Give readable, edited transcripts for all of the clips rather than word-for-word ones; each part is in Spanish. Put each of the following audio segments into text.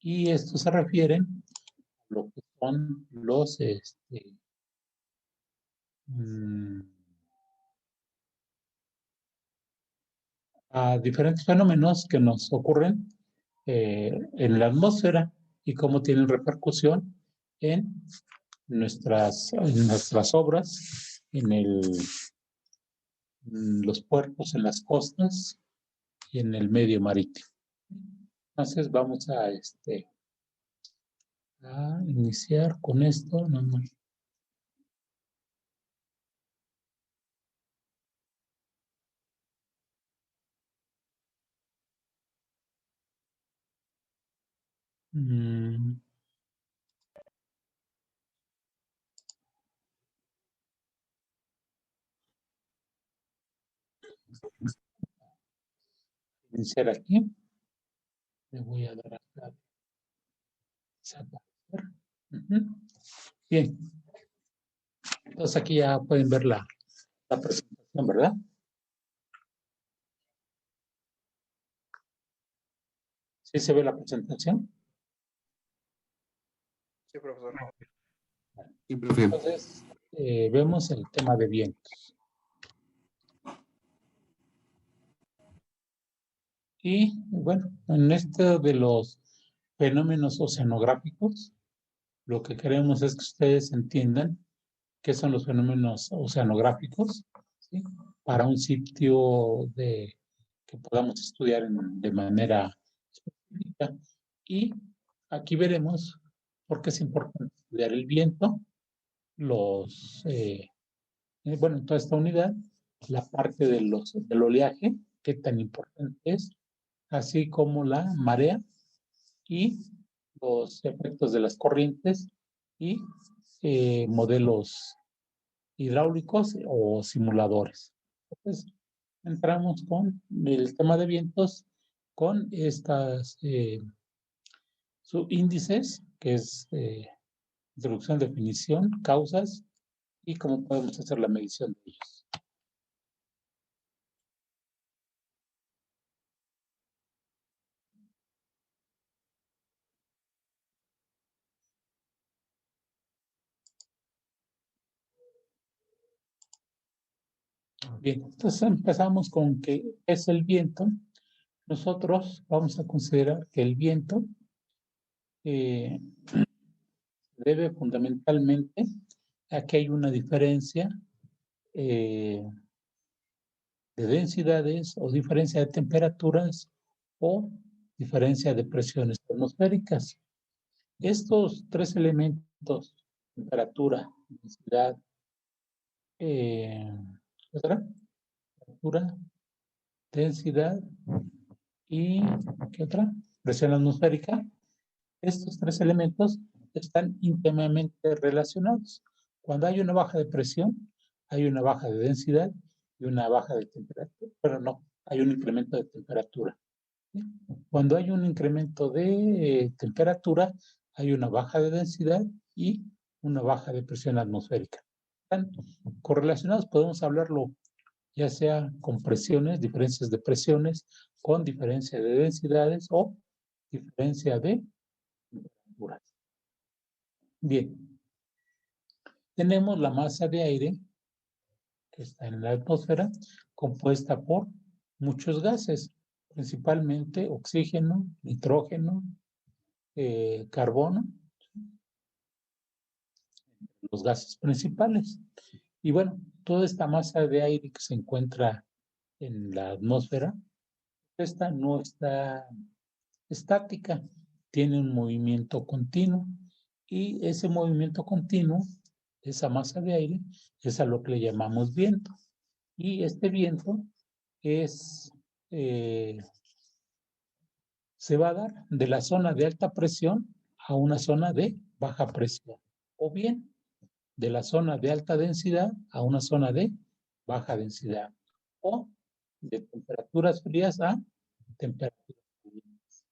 y estos se refieren a lo que son los a diferentes fenómenos que nos ocurren en la atmósfera y cómo tienen repercusión en nuestras obras, en los puertos, en las costas y en el medio marítimo. Entonces vamos a iniciar con esto. Iniciar aquí. Le voy a dar acá. Bien. Entonces aquí ya pueden ver la presentación, ¿verdad? ¿Sí se ve la presentación? Sí, profesor. Sí, profe. Entonces, vemos el tema de vientos. Y bueno, en esto de los fenómenos oceanográficos, lo que queremos es que ustedes entiendan qué son los fenómenos oceanográficos, ¿sí? Para un sitio que podamos estudiar de manera específica. Y aquí veremos por qué es importante estudiar el viento, bueno, en toda esta unidad, la parte del oleaje, qué tan importante es, así como la marea y los efectos de las corrientes y modelos hidráulicos o simuladores. Entonces, entramos con el tema de vientos con estas subíndices, que es introducción, definición, causas y cómo podemos hacer la medición de ellos. Bien, entonces empezamos con qué es el viento. Nosotros vamos a considerar que el viento debe fundamentalmente a que hay una diferencia de densidades o diferencia de temperaturas o diferencia de presiones atmosféricas. Estos tres elementos, temperatura, densidad, temperatura, densidad y ¿qué otra? Presión atmosférica. Estos tres elementos están íntimamente relacionados. Cuando hay una baja de presión, hay una baja de densidad y una baja de temperatura, pero no, hay un incremento de temperatura. Cuando hay un incremento de temperatura, hay una baja de densidad y una baja de presión atmosférica. Están correlacionados, podemos hablarlo ya sea con presiones, diferencias de presiones, con diferencia de densidades o diferencia de temperaturas. Bien, tenemos la masa de aire que está en la atmósfera compuesta por muchos gases, principalmente oxígeno, nitrógeno, carbono, los gases principales. Y bueno, toda esta masa de aire que se encuentra en la atmósfera, esta no está estática, tiene un movimiento continuo y ese movimiento continuo, esa masa de aire, es a lo que le llamamos viento. Y este viento se va a dar de la zona de alta presión a una zona de baja presión, o bien de la zona de alta densidad a una zona de baja densidad, o de temperaturas frías a temperaturas calientes.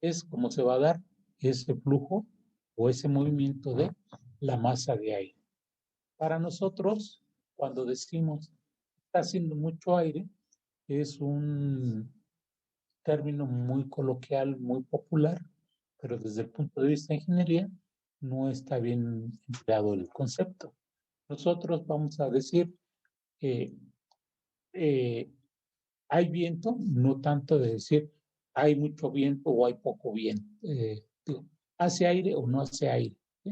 Es como se va a dar ese flujo o ese movimiento de la masa de aire. Para nosotros, cuando decimos está haciendo mucho aire, es un término muy coloquial, muy popular, pero desde el punto de vista de ingeniería no está bien empleado el concepto. Nosotros vamos a decir que hay viento, no tanto de decir hay mucho viento o hay poco viento. ¿Hace aire o no hace aire? ¿Sí?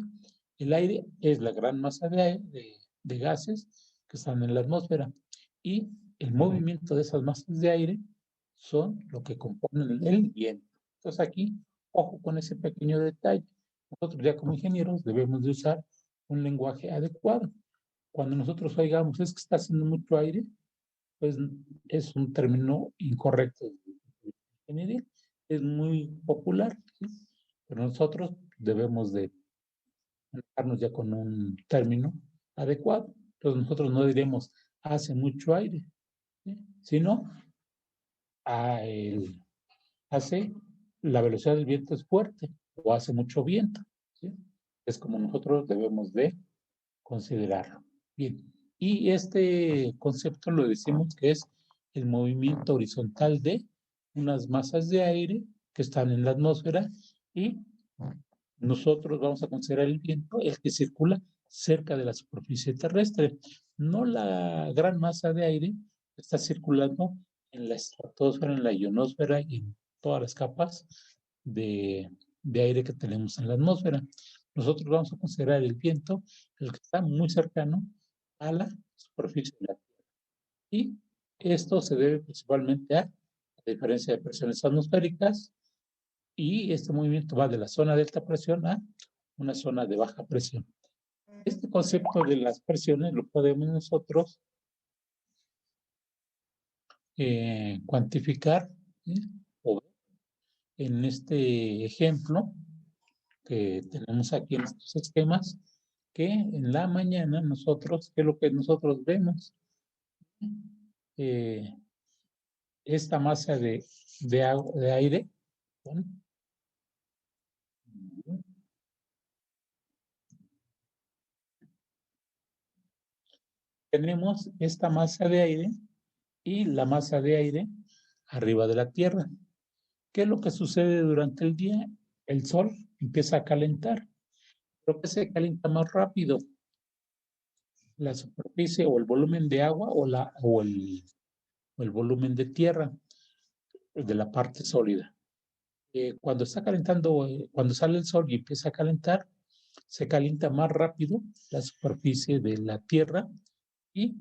El aire es la gran masa de gases que están en la atmósfera y el movimiento de esas masas de aire son lo que componen el viento. Entonces aquí, ojo con ese pequeño detalle. Nosotros ya como ingenieros debemos de usar un lenguaje adecuado. Cuando nosotros oigamos es que está haciendo mucho aire, pues es un término incorrecto de ingeniería. Es muy popular, ¿sí? Pero nosotros debemos de manejarnos ya con un término adecuado. Entonces nosotros no diremos hace mucho aire, ¿sí? Sino hace la velocidad del viento es fuerte o hace mucho viento, ¿sí? Es como nosotros debemos de considerarlo. Bien, y este concepto lo decimos que es el movimiento horizontal de unas masas de aire que están en la atmósfera y nosotros vamos a considerar el viento, el que circula cerca de la superficie terrestre, no la gran masa de aire que está circulando en la estratosfera, en la ionosfera y en todas las capas de aire que tenemos en la atmósfera. Nosotros vamos a considerar el viento, el que está muy cercano a la superficie de la Tierra. Y esto se debe principalmente a la diferencia de presiones atmosféricas, y este movimiento va de la zona de alta presión a una zona de baja presión. Este concepto de las presiones lo podemos nosotros cuantificar, ¿sí? O en este ejemplo que tenemos aquí en estos esquemas, que en la mañana nosotros, ¿qué es lo que nosotros vemos? Esta masa de aire, ¿sí? Tenemos esta masa de aire y la masa de aire arriba de la Tierra. ¿Qué es lo que sucede durante el día? El sol empieza a calentar. ¿Pero qué se calienta más rápido? La superficie o el volumen de agua o el volumen de tierra de la parte sólida. Cuando está calentando, cuando sale el sol y empieza a calentar, se calienta más rápido la superficie de la tierra y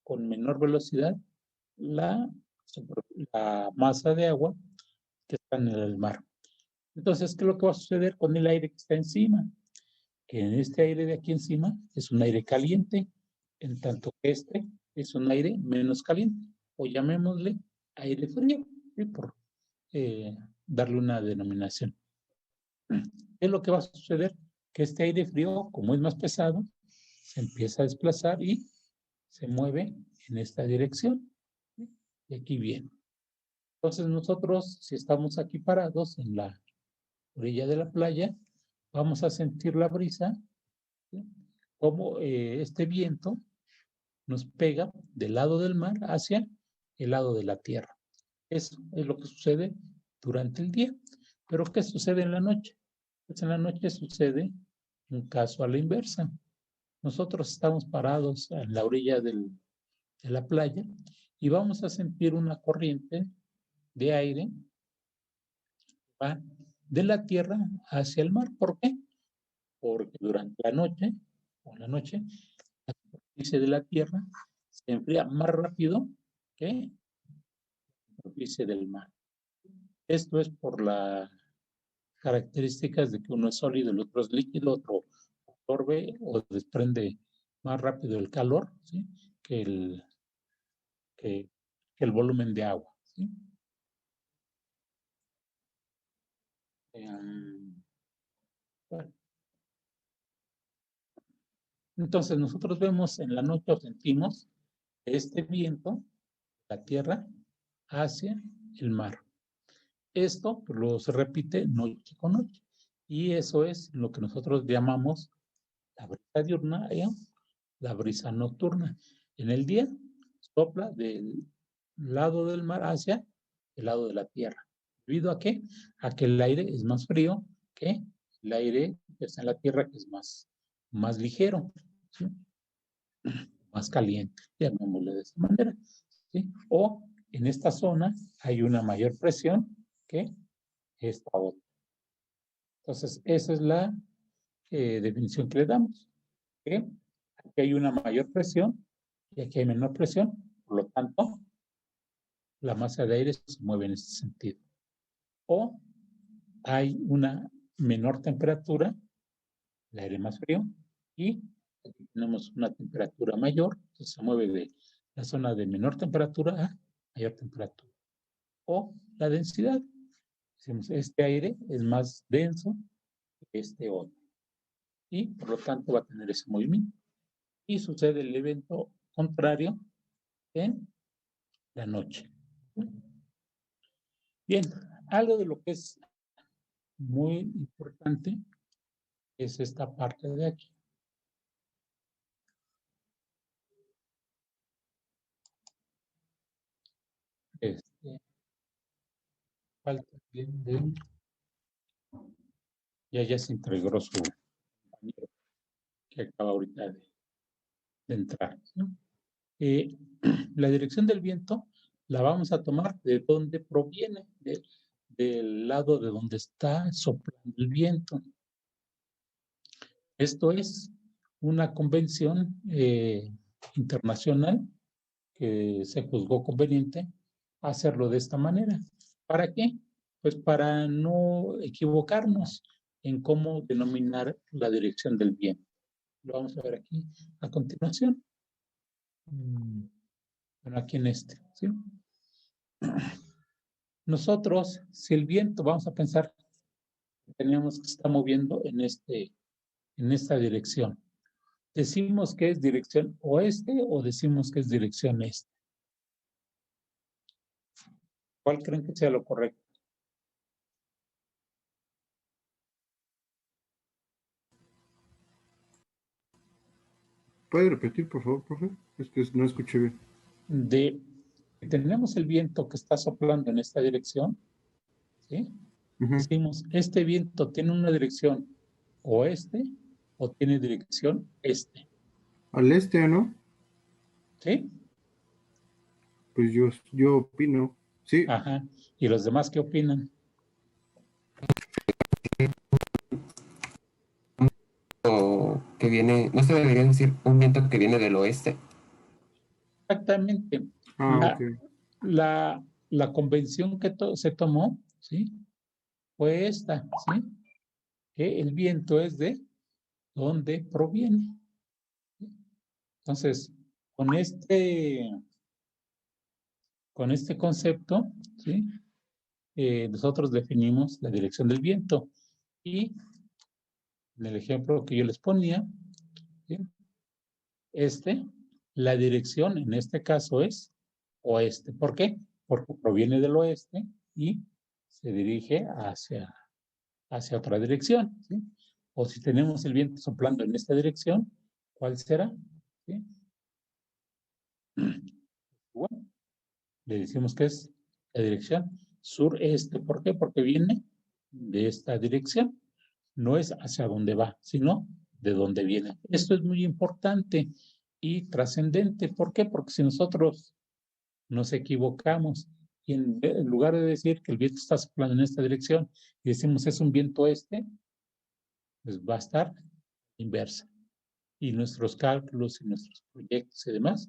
con menor velocidad la, la masa de agua que está en el mar. Entonces, ¿qué es lo que va a suceder con el aire que está encima? Que en este aire de aquí encima es un aire caliente, en tanto que este es un aire menos caliente, o llamémosle aire frío, ¿sí? Por darle una denominación. ¿Qué es lo que va a suceder? Que este aire frío, como es más pesado, se empieza a desplazar y se mueve en esta dirección. ¿Sí? Y aquí viene. Entonces nosotros, si estamos aquí parados en la orilla de la playa, vamos a sentir la brisa, ¿sí? Como este viento nos pega del lado del mar hacia el lado de la tierra. Eso es lo que sucede durante el día. Pero ¿qué sucede en la noche? Pues en la noche sucede un caso a la inversa. Nosotros estamos parados en la orilla de la playa y vamos a sentir una corriente de aire que va de la tierra hacia el mar. ¿Por qué? Porque durante la noche, la superficie de la tierra se enfría más rápido que la superficie del mar. Esto es por las características de que uno es sólido, el otro es líquido, otro absorbe o desprende más rápido el calor, ¿sí? que, el, que, que el volumen de agua. ¿Sí? Bueno. Entonces nosotros vemos en la noche o sentimos este viento, la tierra, hacia el mar. Esto lo se repite noche con noche. Y eso es lo que nosotros llamamos la brisa diurna y la brisa nocturna. En el día sopla del lado del mar hacia el lado de la tierra. ¿Debido a qué? A que el aire es más frío que el aire que está en la Tierra que es más ligero, ¿sí? Más caliente, llamémosle de esta manera, ¿sí? O en esta zona hay una mayor presión que esta otra. Entonces, esa es la definición que le damos, que aquí hay una mayor presión y aquí hay menor presión, por lo tanto, la masa de aire se mueve en este sentido. O hay una menor temperatura, el aire más frío, y aquí tenemos una temperatura mayor, que se mueve de la zona de menor temperatura a mayor temperatura. O la densidad. Decimos, este aire es más denso que este otro. Y por lo tanto va a tener ese movimiento. Y sucede el evento contrario en la noche. Bien, algo de lo que es muy importante es esta parte de aquí. Falta bien de... Ya se integró su compañero que acaba ahorita de entrar, ¿no? La dirección del viento la vamos a tomar de donde proviene, del lado de donde está soplando el viento. Esto es una convención internacional que se juzgó conveniente hacerlo de esta manera. ¿Para qué? Pues para no equivocarnos en cómo denominar la dirección del viento. Lo vamos a ver aquí a continuación. Bueno, aquí en este, ¿sí? Nosotros, si el viento, vamos a pensar, tenemos que estar moviendo en esta dirección. ¿Decimos que es dirección oeste o decimos que es dirección este? ¿Cuál creen que sea lo correcto? ¿Puede repetir, por favor, profe? Es que no escuché bien. Tenemos el viento que está soplando en esta dirección, ¿sí? Decimos, este viento tiene una dirección oeste o tiene dirección este. Al este, ¿no? ¿Sí? Pues yo opino, sí. Ajá. ¿Y los demás qué opinan? Que viene, ¿no se debería decir un viento que viene del oeste? Exactamente. Ok. La convención que se tomó, ¿sí? Fue esta, ¿sí? Que el viento es de donde proviene. Entonces, con este concepto, ¿sí? Nosotros definimos la dirección del viento. Y en el ejemplo que yo les ponía, ¿sí? La dirección en este caso es oeste. ¿Por qué? Porque proviene del oeste y se dirige hacia otra dirección, ¿sí? O si tenemos el viento soplando en esta dirección, ¿cuál será? ¿Sí? Bueno, le decimos que es la dirección sureste. ¿Por qué? Porque viene de esta dirección. No es hacia dónde va, sino de dónde viene. Esto es muy importante y trascendente. ¿Por qué? Porque si nosotros nos equivocamos y en lugar de decir que el viento está soplando en esta dirección y decimos es un viento este, pues va a estar inversa. Y nuestros cálculos y nuestros proyectos y demás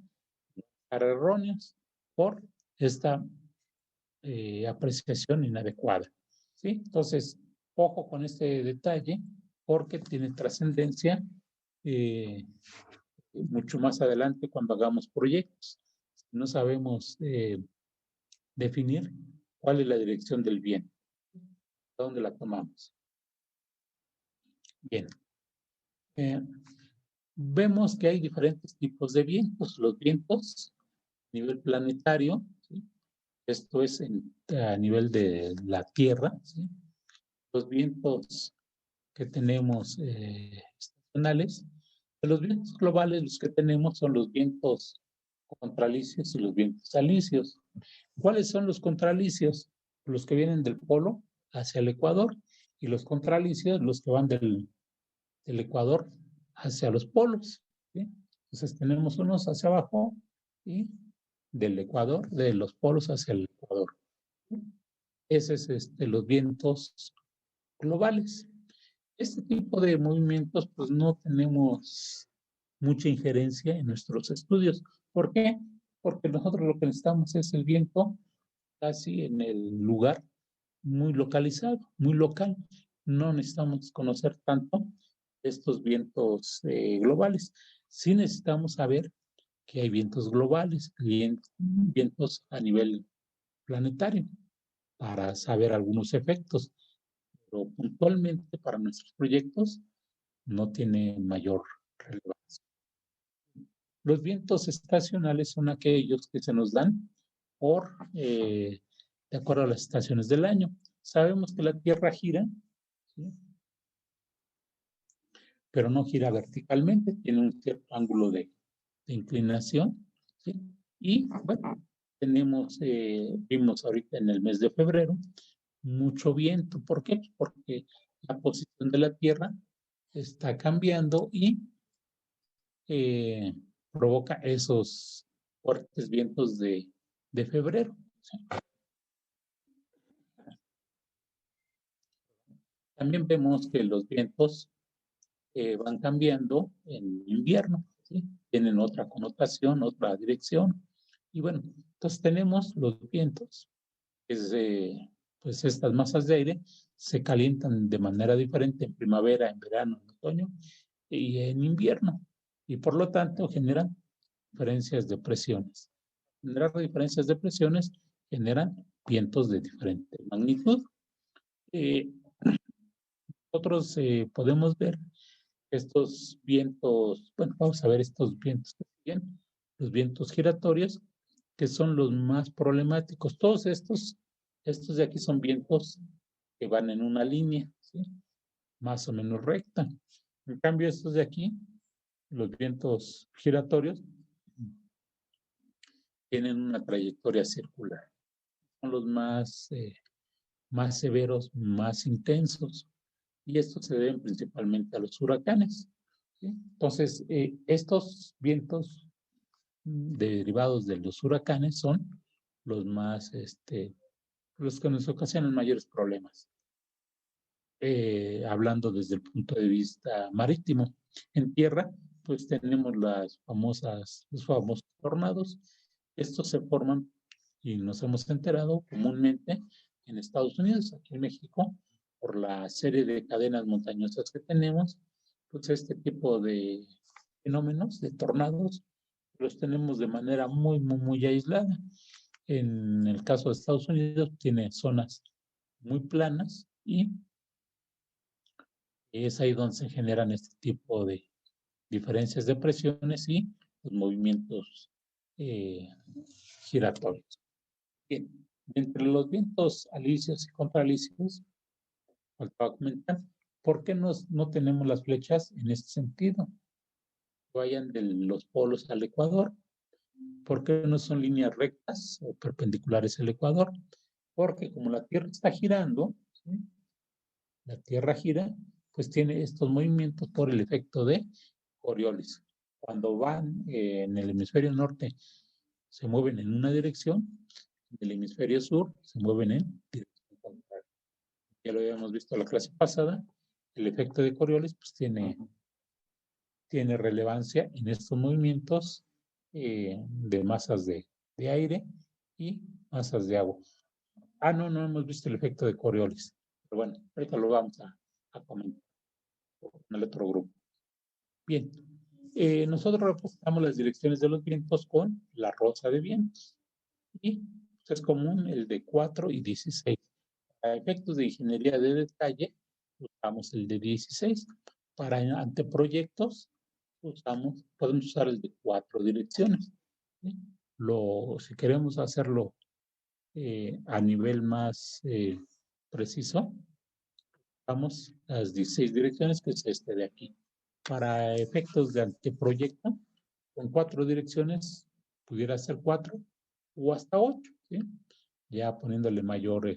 van a estar erróneos por esta apreciación inadecuada, ¿sí? Entonces, ojo con este detalle porque tiene trascendencia mucho más adelante cuando hagamos proyectos. No sabemos definir cuál es la dirección del viento, dónde la tomamos. Bien. Vemos que hay diferentes tipos de vientos. Los vientos a nivel planetario, ¿sí? Esto es a nivel de la Tierra, ¿sí? Los vientos que tenemos estacionales. De los vientos globales, los que tenemos son los vientos contralicios y los vientos alisios. ¿Cuáles son los contralicios? Los que vienen del polo hacia el ecuador y los contralicios, los que van del Ecuador hacia los polos, ¿sí? Entonces tenemos unos hacia abajo y del Ecuador, de los polos hacia el Ecuador. Ese es los vientos globales. Este tipo de movimientos, pues no tenemos mucha injerencia en nuestros estudios. ¿Por qué? Porque nosotros lo que necesitamos es el viento casi en el lugar muy localizado, muy local. No necesitamos conocer tanto estos vientos globales. Sí necesitamos saber que hay vientos globales, vientos a nivel planetario, para saber algunos efectos, pero puntualmente para nuestros proyectos no tiene mayor relevancia. Los vientos estacionales son aquellos que se nos dan de acuerdo a las estaciones del año. Sabemos que la Tierra gira, ¿sí? Pero no gira verticalmente, tiene un cierto ángulo de inclinación, ¿sí? Y bueno, vimos ahorita en el mes de febrero, mucho viento. ¿Por qué? Porque la posición de la Tierra está cambiando y provoca esos fuertes vientos de febrero, ¿sí? También vemos que los vientos van cambiando en invierno, ¿sí? Tienen otra connotación, otra dirección. Y bueno, entonces tenemos los vientos, pues estas masas de aire se calientan de manera diferente en primavera, en verano, en otoño y en invierno. Y por lo tanto generan diferencias de presiones. Generar diferencias de presiones generan vientos de diferente magnitud. Nosotros podemos ver estos vientos, bueno, vamos a ver estos vientos que siguen, los vientos giratorios, que son los más problemáticos. Todos estos de aquí son vientos que van en una línea, ¿sí? Más o menos recta. En cambio, estos de aquí, los vientos giratorios, tienen una trayectoria circular. Son los más severos, más intensos. Y estos se deben principalmente a los huracanes, ¿sí? Entonces, estos vientos derivados de los huracanes son los más, los que nos ocasionan mayores problemas. Hablando desde el punto de vista marítimo. En tierra, pues tenemos los famosos tornados. Estos se forman, y nos hemos enterado comúnmente en Estados Unidos, aquí en México, por la serie de cadenas montañosas que tenemos, pues este tipo de fenómenos, de tornados, los tenemos de manera muy, muy, muy aislada. En el caso de Estados Unidos, tiene zonas muy planas y es ahí donde se generan este tipo de diferencias de presiones y los movimientos giratorios. Bien, entre los vientos alisios y contralisios, faltaba comentar, ¿por qué no tenemos las flechas en este sentido? Vayan de los polos al Ecuador. ¿Por qué no son líneas rectas o perpendiculares al Ecuador? Porque como la Tierra está girando, ¿sí? La Tierra gira, pues tiene estos movimientos por el efecto de Coriolis. Cuando van en el hemisferio norte, se mueven en una dirección, en el hemisferio sur se mueven en dirección contraria. Ya lo habíamos visto en la clase pasada, el efecto de Coriolis pues tiene relevancia en estos movimientos de masas de aire y masas de agua. No hemos visto el efecto de Coriolis, pero bueno, ahorita lo vamos a comentar en el otro grupo. Bien, nosotros representamos las direcciones de los vientos con la rosa de vientos y es común el de 4 y 16. Para efectos de ingeniería de detalle, usamos el de 16. Para anteproyectos, podemos usar el de 4 direcciones, ¿sí? Si queremos hacerlo a nivel más preciso, usamos las 16 direcciones, que es este de aquí. Para efectos de anteproyecto, con 4 direcciones, pudiera ser 4 o hasta 8, ¿sí? Ya poniéndole mayor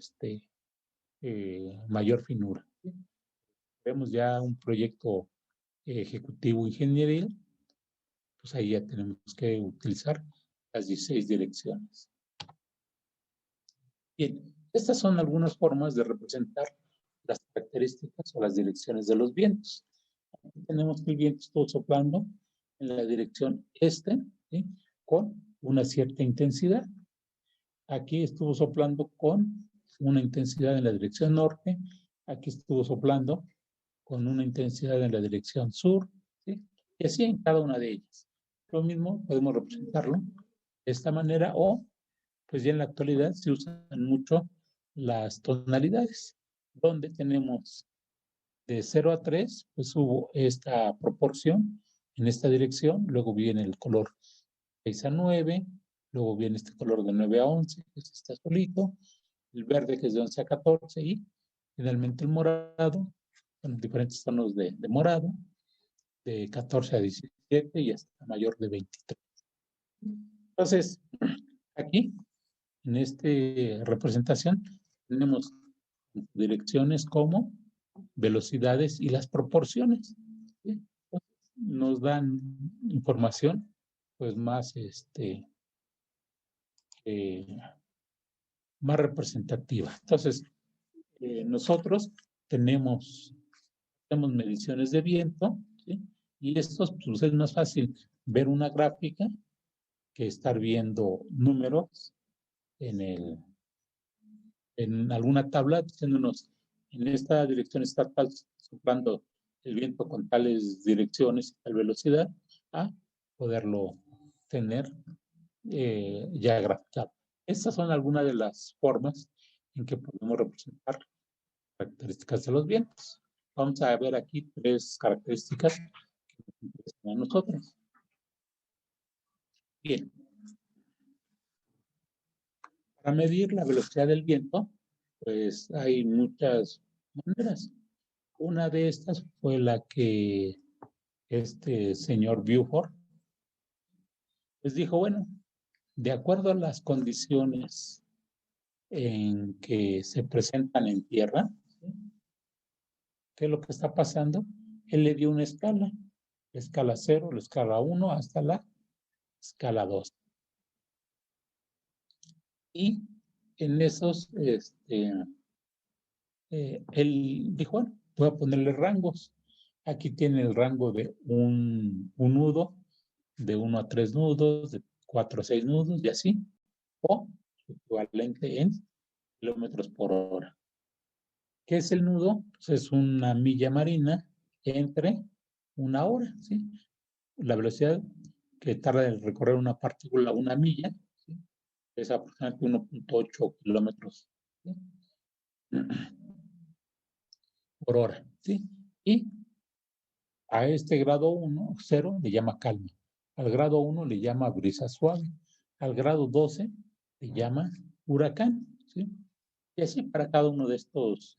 finura. Vemos ya un proyecto ejecutivo ingenieril, pues ahí ya tenemos que utilizar las 16 direcciones. Bien, estas son algunas formas de representar las características o las direcciones de los vientos. Aquí tenemos que el viento estuvo soplando en la dirección este, ¿sí?, con una cierta intensidad. Aquí estuvo soplando con una intensidad en la dirección norte. Aquí estuvo soplando con una intensidad en la dirección sur, ¿sí? Y así en cada una de ellas. Lo mismo podemos representarlo de esta manera, o pues ya en la actualidad se usan mucho las tonalidades, donde tenemos de 0 a 3, pues hubo esta proporción en esta dirección, luego viene el color 6 a 9, luego viene este color de 9 a 11, que es este azulito, el verde que es de 11 a 14 y finalmente el morado, con diferentes tonos de morado, de 14 a 17 y hasta mayor de 23. Entonces, aquí, en esta representación, tenemos direcciones como velocidades y las proporciones, ¿sí? Nos dan información pues más más representativa. Entonces, nosotros tenemos mediciones de viento, ¿sí? Y esto pues, es más fácil ver una gráfica que estar viendo números en alguna tabla diciéndonos en esta dirección está soplando el viento con tales direcciones y tal velocidad, a poderlo tener ya graficado. Estas son algunas de las formas en que podemos representar características de los vientos. Vamos a ver aquí 3 características que nos interesan a nosotros. Bien. Para medir la velocidad del viento, pues hay muchas maneras. Una de estas fue la que este señor Buford les dijo, bueno, de acuerdo a las condiciones en que se presentan en tierra, ¿sí?, ¿qué es lo que está pasando? Él le dio una escala, la escala 0, la escala 1, hasta la escala 2. Y en esos, él dijo, bueno, voy a ponerle rangos. Aquí tiene el rango de un nudo, de 1 a 3 nudos, de 4 a 6 nudos, y así, o equivalente en kilómetros por hora. ¿Qué es el nudo? Pues es una milla marina entre una hora, ¿sí? La velocidad que tarda en recorrer una partícula, una milla, ¿sí?, es aproximadamente 1.8 kilómetros, ¿sí?, por hora, ¿sí? Y a este grado 1, 0, le llama calma. Al grado 1 le llama brisa suave. Al grado 12 le llama huracán, ¿sí? Y así para cada uno de estos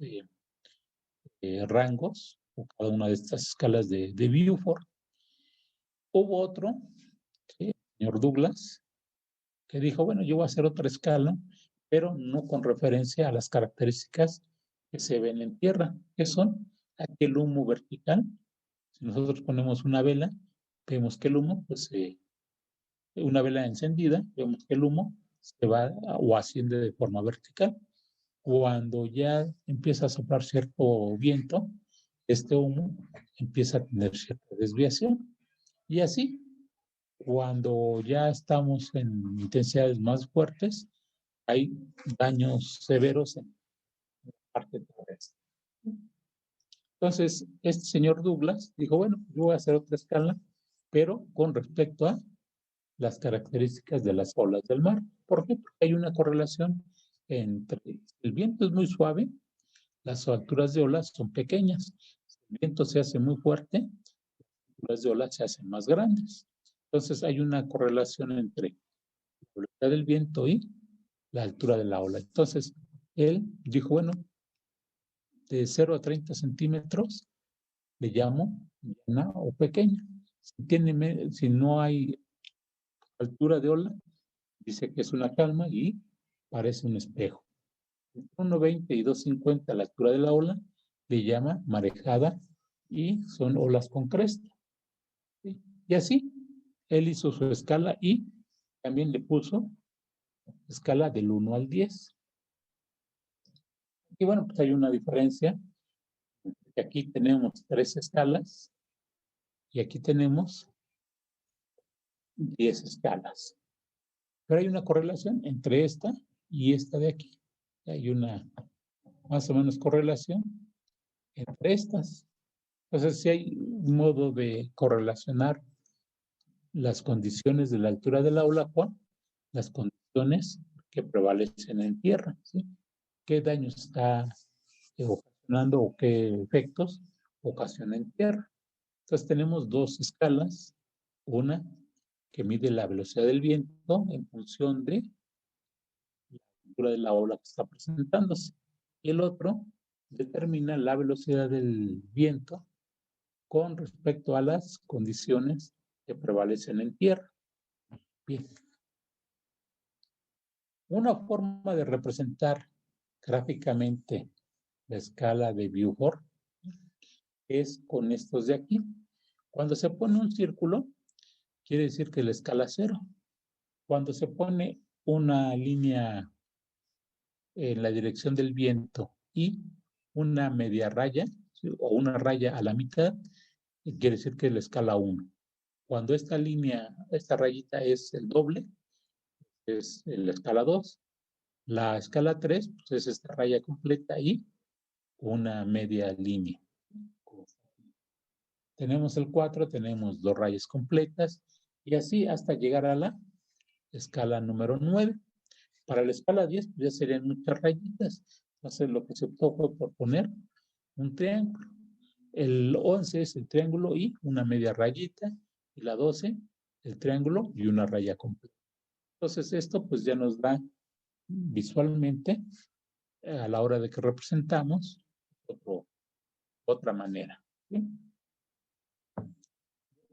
rangos, o cada una de estas escalas de Buford. Hubo otro, ¿sí?, el señor Douglas, que dijo, bueno, yo voy a hacer otra escala, pero no con referencia a las características que se ven en tierra, que son aquel humo vertical. Si nosotros ponemos una vela, vemos que el humo, pues una vela encendida, vemos que el humo se va o asciende de forma vertical. Cuando ya empieza a soplar cierto viento, este humo empieza a tener cierta desviación. Y así, cuando ya estamos en intensidades más fuertes, hay daños severos en la parte terrestre. Entonces, este señor Douglas dijo, bueno, yo voy a hacer otra escala, pero con respecto a las características de las olas del mar. ¿Por qué? Porque hay una correlación entre el viento es muy suave, las alturas de olas son pequeñas. Si el viento se hace muy fuerte, las alturas de olas se hacen más grandes. Entonces hay una correlación entre la velocidad del viento y la altura de la ola. Entonces, él dijo, bueno, de 0 a 30 centímetros le llamo llana o pequeña. Si no hay altura de ola, dice que es una calma y parece un espejo. Entre 1.20 y 2.50 la altura de la ola, le llama marejada y son olas con cresta. ¿Sí? Y así, él hizo su escala y también le puso escala del 1 al 10. Y bueno, pues hay una diferencia. Aquí tenemos 3 escalas y aquí tenemos 10 escalas. Pero hay una correlación entre esta y esta de aquí. Hay una más o menos correlación entre estas. Entonces, si hay un modo de correlacionar las condiciones de la altura del aula con las condiciones que prevalecen en tierra, ¿sí? ¿Qué daño está ocasionando o qué efectos ocasiona en tierra? Entonces tenemos 2 escalas, una que mide la velocidad del viento en función de la altura de la ola que está presentándose. Y el otro determina la velocidad del viento con respecto a las condiciones que prevalecen en tierra. Bien. Una forma de representar gráficamente la escala de Beaufort es con estos de aquí. Cuando se pone un círculo, quiere decir que la escala es 0. Cuando se pone una línea en la dirección del viento y una media raya, ¿sí? O una raya a la mitad, quiere decir que es la escala 1. Cuando esta línea, esta rayita es el doble, es la escala 2. La escala 3 pues es esta raya completa y una media línea. Tenemos el 4, tenemos 2 rayas completas y así hasta llegar a la escala número 9. Para la escala 10 pues ya serían muchas rayitas. Entonces lo que se optó fue por poner un triángulo. El 11 es el triángulo y una media rayita, y la 12 el triángulo y una raya completa. Entonces esto pues ya nos da visualmente a la hora de que representamos otra manera. ¿Sí?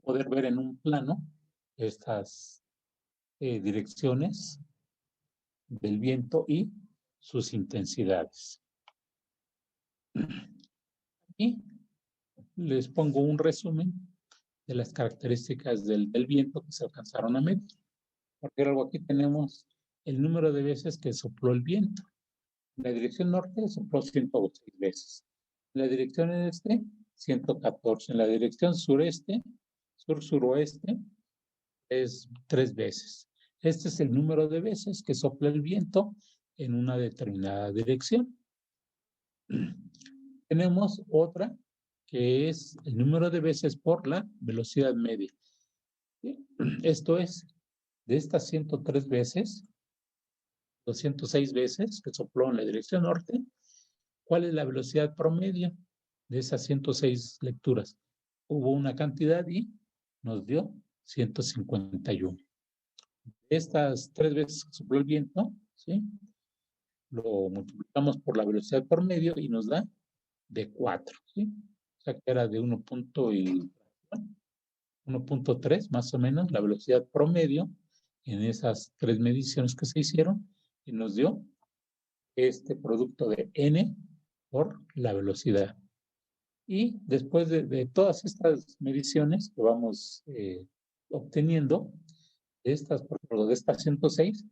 Poder ver en un plano estas direcciones del viento y sus intensidades. Y les pongo un resumen de las características del viento que se alcanzaron a medir. Porque algo aquí tenemos el número de veces que sopló el viento. En la dirección norte sopló 106 veces. En la dirección este, 114. En la dirección sureste, sur-suroeste, es 3 veces. Este es el número de veces que sopla el viento en una determinada dirección. Tenemos otra que es el número de veces por la velocidad media. ¿Sí? Esto es, de estas 103 veces, 206 veces que sopló en la dirección norte, ¿cuál es la velocidad promedio de esas 106 lecturas? Hubo una cantidad y nos dio 151. Estas 3 veces que sopló el viento, ¿sí? Lo multiplicamos por la velocidad promedio y nos da de 4, ¿sí? O sea que era de 1.3 más o menos la velocidad promedio en esas 3 mediciones que se hicieron y nos dio este producto de n por la velocidad. Y después de todas estas mediciones que vamos obteniendo, de estas 106,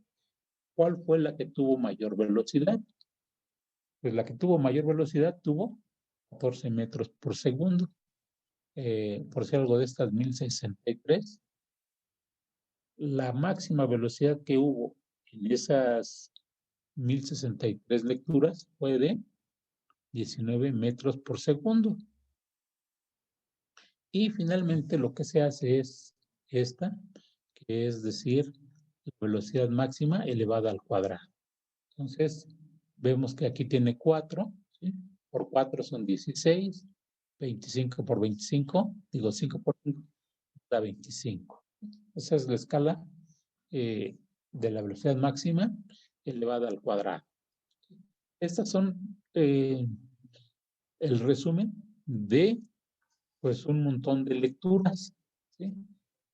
¿cuál fue la que tuvo mayor velocidad? Pues la que tuvo mayor velocidad tuvo 14 metros por segundo. Por ser algo de estas 1063. La máxima velocidad que hubo en esas 1063 lecturas fue de 19 metros por segundo. Y finalmente lo que se hace es esta, que es decir, la velocidad máxima elevada al cuadrado. Entonces, vemos que aquí tiene 4, ¿sí? Por 4 son 16, 25 por 25, digo 5 por 5, da 25. Esa es la escala de la velocidad máxima elevada al cuadrado. Estas son el resumen de pues un montón de lecturas, ¿sí?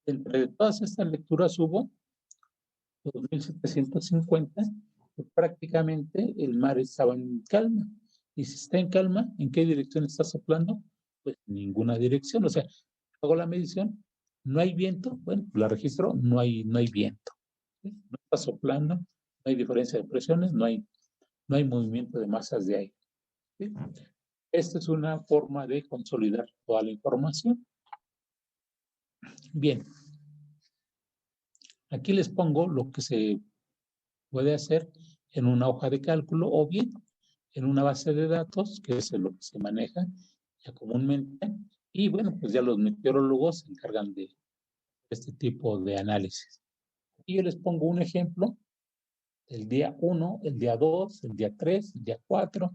Entre todas estas lecturas hubo 2.750, pues prácticamente el mar estaba en calma. Y si está en calma, ¿en qué dirección está soplando? Pues ninguna dirección. O sea, hago la medición, no hay viento, bueno, la registro, no hay viento. ¿Sí? No está soplando, no hay diferencia de presiones, no hay movimiento de masas de aire. ¿Sí? Esta es una forma de consolidar toda la información. Bien. Aquí les pongo lo que se puede hacer en una hoja de cálculo o bien en una base de datos, que es lo que se maneja ya comúnmente. Y bueno, pues ya los meteorólogos se encargan de este tipo de análisis. Y yo les pongo un ejemplo, el día 1, el día 2, el día 3, el día 4,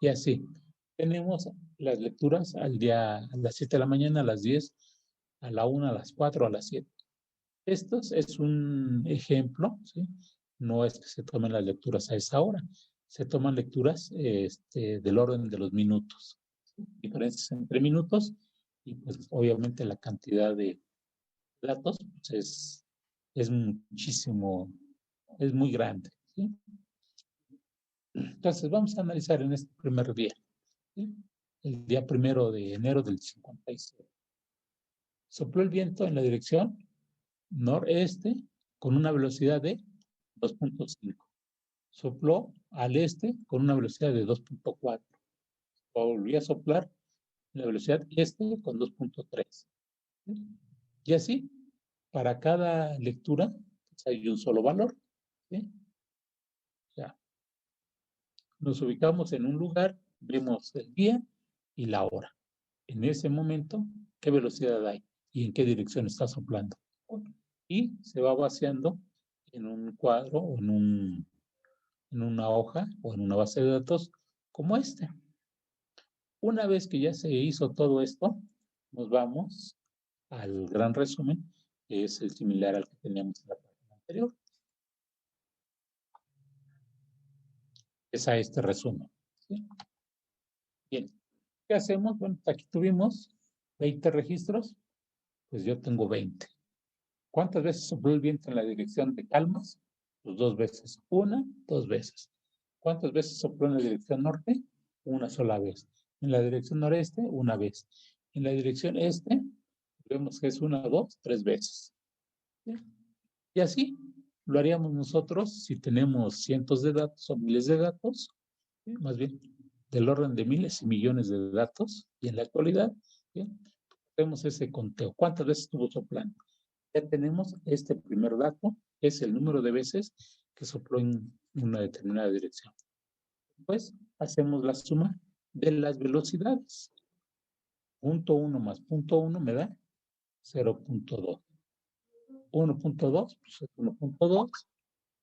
y así. Tenemos las lecturas a las 7 de la mañana, a las 10, a la 1, a las 4, a las 7. Esto es un ejemplo, ¿sí? No es que se tomen las lecturas a esa hora, se toman lecturas del orden de los minutos, ¿sí? Diferencias entre minutos y pues obviamente la cantidad de datos pues, es muchísimo, es muy grande, ¿sí? Entonces vamos a analizar en este primer día, ¿sí? El día 1 de enero del 56. Sopló el viento en la dirección noreste con una velocidad de 2.5. Sopló al este con una velocidad de 2.4. Volvió a soplar en la velocidad este con 2.3. Y así, para cada lectura, pues hay un solo valor. ¿Sí? Ya. Nos ubicamos en un lugar, vemos el día y la hora. En ese momento, ¿qué velocidad hay? ¿Y en qué dirección está soplando? Y se va vaciando en un cuadro o en una hoja o en una base de datos como este. Una vez que ya se hizo todo esto, nos vamos al gran resumen, que es el similar al que teníamos en la página anterior. Es a este resumen. ¿Sí? Bien, ¿qué hacemos? Bueno, aquí tuvimos 20 registros, pues yo tengo 20. ¿Cuántas veces sopló el viento en la dirección de calmas? Pues 2 veces. 1, 2 veces. ¿Cuántas veces sopló en la dirección norte? Una sola vez. En la dirección noreste, una vez. En la dirección este, vemos que es 1, 2, 3 veces. ¿Sí? Y así lo haríamos nosotros si tenemos cientos de datos o miles de datos, ¿sí? Más bien del orden de miles y millones de datos. Y en la actualidad, ¿sí? Hacemos ese conteo. ¿Cuántas veces estuvo soplando? Ya tenemos este primer dato, que es el número de veces que sopló en una determinada dirección. Después hacemos la suma de las velocidades. 0.1 más 0.1 me da 0.2. 1.2, pues es 1.2.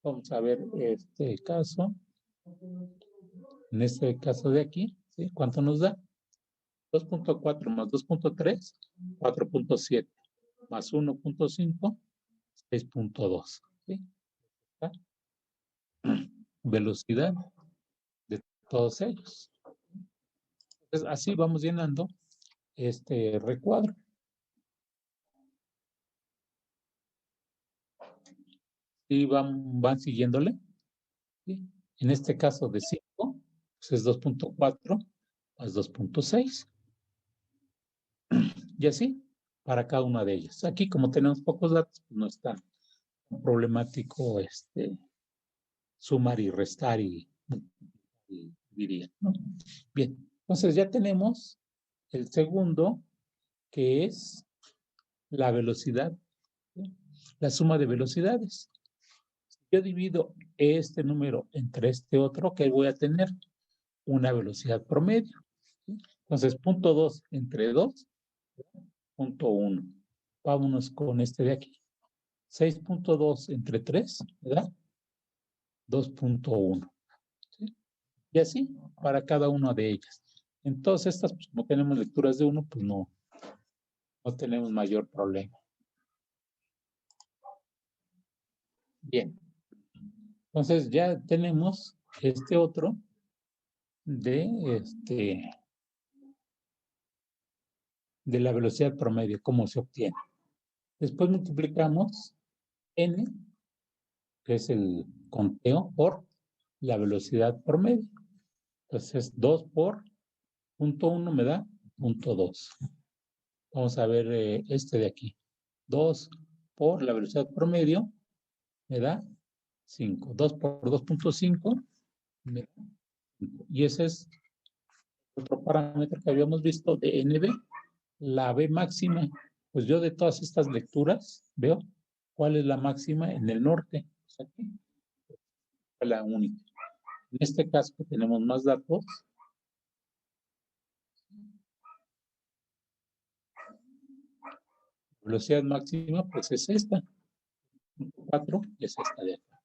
Vamos a ver este caso. En este caso de aquí, ¿sí? ¿Cuánto nos da? 2.4 más 2.3, 4.7. Más 1.5, 6.2. ¿Sí? Velocidad de todos ellos. Entonces, así vamos llenando este recuadro. Y van siguiéndole. ¿Sí? En este caso de 5, pues es 2.4 más 2.6. Y así para cada una de ellas. Aquí, como tenemos pocos datos, pues no es tan problemático sumar y restar y dividir, ¿no? Bien, entonces ya tenemos el segundo, que es la velocidad, ¿sí? La suma de velocidades. Si yo divido este número entre este otro, ¿qué voy a tener? Una velocidad promedio. ¿Sí? Entonces, 0.2 entre 2, 0.1. Vámonos con este de aquí. 6.2 entre 3, ¿verdad? 2.1. ¿Sí? Y así para cada una de ellas. Entonces, estas, pues, como tenemos lecturas de 1, pues no tenemos mayor problema. Bien. Entonces, ya tenemos este otro de la velocidad promedio, cómo se obtiene. Después multiplicamos n, que es el conteo, por la velocidad promedio. Entonces, 2 por punto 1 me da punto 2. Vamos a ver este de aquí. 2 por la velocidad promedio me da 5. 2 por 2.5 me da 5. Y ese es otro parámetro que habíamos visto de NB. La B máxima, pues yo de todas estas lecturas veo cuál es la máxima en el norte. Pues aquí, la única. En este caso que tenemos más datos, la velocidad máxima pues es esta, 4 y es esta de acá.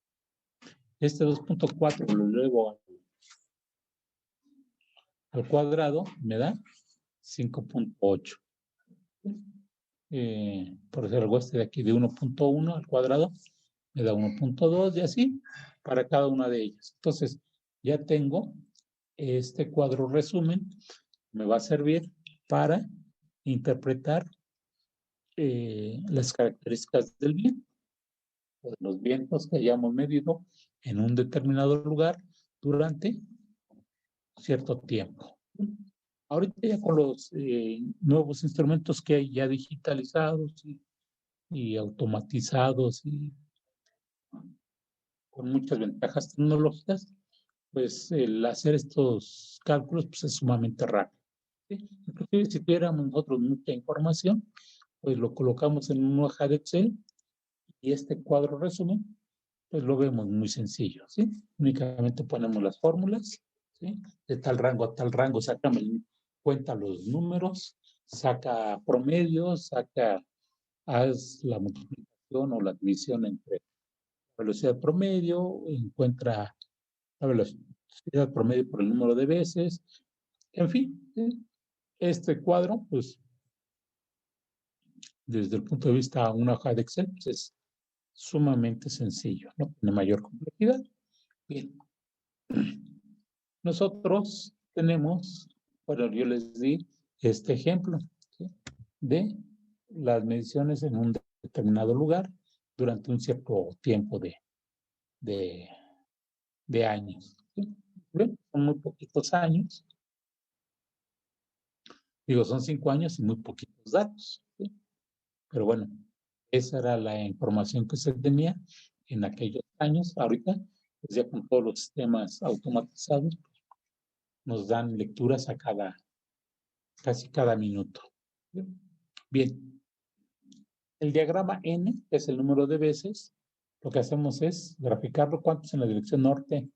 Este 2.4 lo llevo al cuadrado, me da 5.8. Por decir algo, este de aquí de 1.1 al cuadrado me da 1.2 y así para cada una de ellas. Entonces, ya tengo este cuadro resumen, me va a servir para interpretar las características del viento, de los vientos que hayamos medido en un determinado lugar durante cierto tiempo. Ahorita ya con los nuevos instrumentos que hay ya digitalizados y automatizados y con muchas ventajas tecnológicas, pues el hacer estos cálculos pues, es sumamente rápido. ¿Sí? Inclusive si tuviéramos nosotros mucha información, pues lo colocamos en una hoja de Excel y este cuadro resumen, pues lo vemos muy sencillo, ¿sí? Únicamente ponemos las fórmulas, ¿sí? De tal rango a tal rango, sacamos cuenta los números, saca promedios, haz la multiplicación o la división entre velocidad promedio, encuentra la velocidad promedio por el número de veces, en fin, ¿sí? Este cuadro, pues, desde el punto de vista de una hoja de Excel, pues es sumamente sencillo, no tiene mayor complejidad. Bien, nosotros tenemos, bueno, yo les di este ejemplo, ¿sí? De las mediciones en un determinado lugar durante un cierto tiempo de años. ¿Sí? ¿Ven? Son muy poquitos años. Digo, son 5 años y muy poquitos datos. ¿Sí? Pero bueno, esa era la información que se tenía en aquellos años. Ahorita, pues ya con todos los sistemas automatizados, nos dan lecturas a casi cada minuto. Bien, el diagrama N, que es el número de veces, lo que hacemos es graficarlo cuántos en la dirección norte,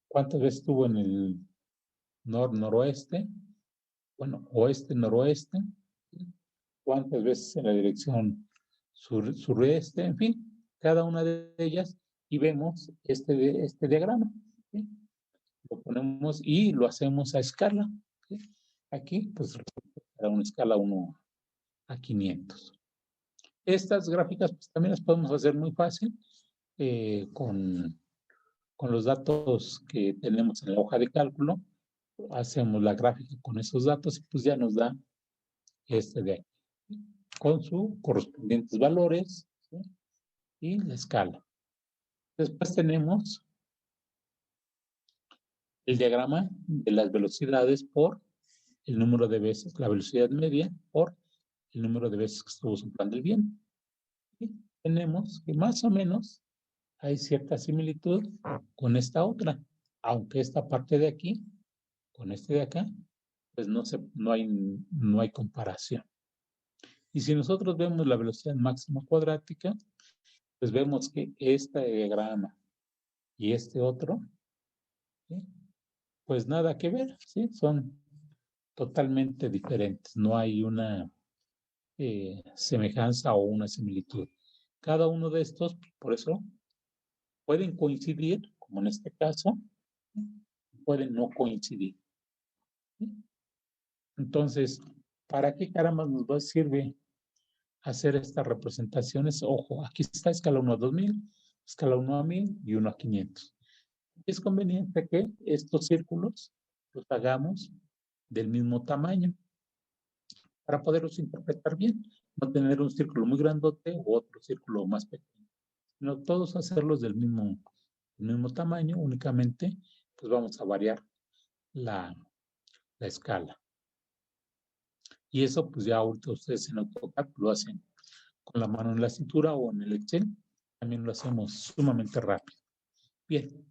cuántas veces estuvo en el noroeste, bueno, oeste-noroeste, cuántas veces en la dirección sureste, en fin, cada una de ellas, y vemos este diagrama. ¿Sí? Lo ponemos y lo hacemos a escala. ¿Sí? Aquí, pues, a una escala 1 a 500. Estas gráficas pues, también las podemos hacer muy fácil con los datos que tenemos en la hoja de cálculo. Hacemos la gráfica con esos datos y pues ya nos da este de aquí, con sus correspondientes valores, ¿sí? Y la escala. Después tenemos el diagrama de las velocidades por el número de veces, la velocidad media por el número de veces que estuvo soplando el viento. Y tenemos que más o menos hay cierta similitud con esta otra, aunque esta parte de aquí, con este de acá, pues no hay comparación. Y si nosotros vemos la velocidad máxima cuadrática, pues vemos que este diagrama y este otro, ¿sí? Pues nada que ver, ¿sí? Son totalmente diferentes, no hay una semejanza o una similitud. Cada uno de estos, por eso, pueden coincidir, como en este caso, pueden no coincidir. ¿Sí? Entonces, ¿para qué caramba nos sirve hacer estas representaciones? Ojo, aquí está escala 1 a 2000, escala 1 a 1000 y 1 a 500. Es conveniente que estos círculos los hagamos del mismo tamaño para poderlos interpretar bien, no tener un círculo muy grandote u otro círculo más pequeño, sino todos hacerlos del mismo tamaño, únicamente pues vamos a variar la escala. Y eso, pues ya ahorita ustedes en AutoCAD lo hacen con la mano en la cintura o en el Excel. También lo hacemos sumamente rápido. Bien.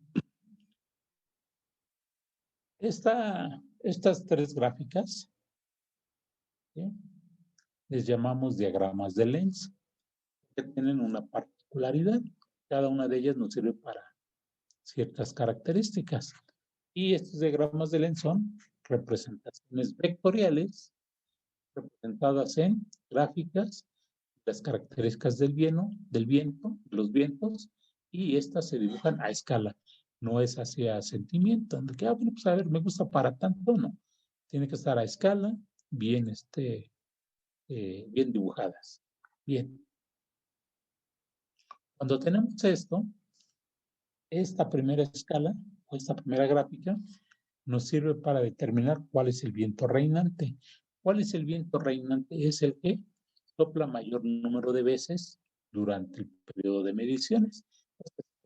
Estas tres gráficas, ¿sí?, les llamamos diagramas de Lenz, que tienen una particularidad. Cada una de ellas nos sirve para ciertas características. Y estos diagramas de Lenz son representaciones vectoriales representadas en gráficas, las características del viento, los vientos, y estas se dibujan a escala. No es hacia sentimiento, de que, bueno, pues a ver, me gusta para tanto, no. Tiene que estar a escala, bien, bien dibujadas. Bien. Cuando tenemos esto, esta primera escala, o esta primera gráfica, nos sirve para determinar cuál es el viento reinante. ¿Cuál es el viento reinante? Es el que sopla mayor número de veces durante el periodo de mediciones.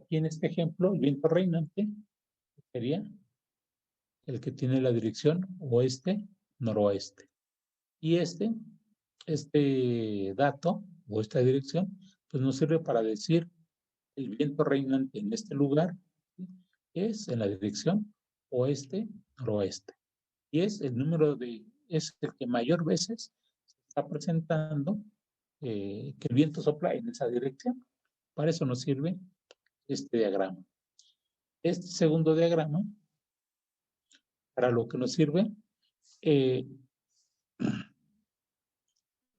Aquí en este ejemplo, el viento reinante sería el que tiene la dirección oeste-noroeste. Y este dato o esta dirección, pues nos sirve para decir el viento reinante en este lugar, ¿sí?, es en la dirección oeste-noroeste. Y es el que mayor veces se está presentando que el viento sopla en esa dirección. Para eso nos sirve este diagrama. Este segundo diagrama, para lo que nos sirve,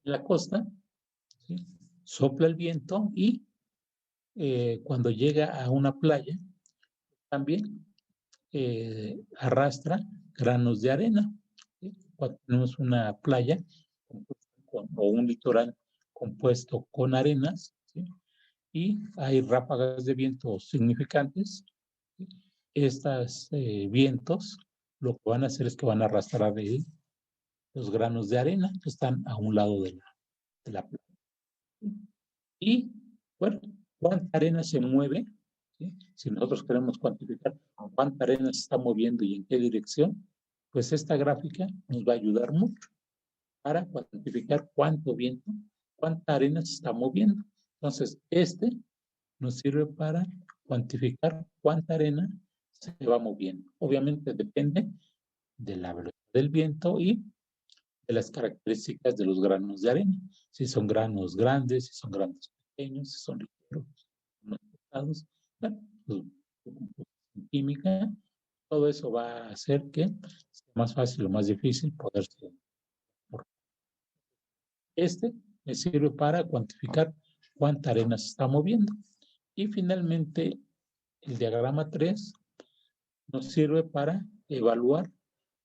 la costa, ¿sí?, sopla el viento y cuando llega a una playa, también arrastra granos de arena, ¿sí? Cuando tenemos una playa o un litoral compuesto con arenas, ¿sí?, y hay ráfagas de viento significantes, ¿sí?, estos vientos lo que van a hacer es que van a arrastrar los granos de arena que están a un lado de la playa. Y, bueno, ¿cuánta arena se mueve? ¿Sí? Si nosotros queremos cuantificar cuánta arena se está moviendo y en qué dirección, pues esta gráfica nos va a ayudar mucho para cuantificar cuánto viento, cuánta arena se está moviendo. Entonces, nos sirve para cuantificar cuánta arena se va moviendo. Obviamente depende de la velocidad del viento y de las características de los granos de arena. Si son granos grandes, si son granos pequeños, si son ligeros, no pesados. Bueno, pues, química, todo eso va a hacer que sea más fácil o más difícil poderse. Me sirve para cuantificar cuánta arena se está moviendo. Y finalmente, el diagrama 3 nos sirve para evaluar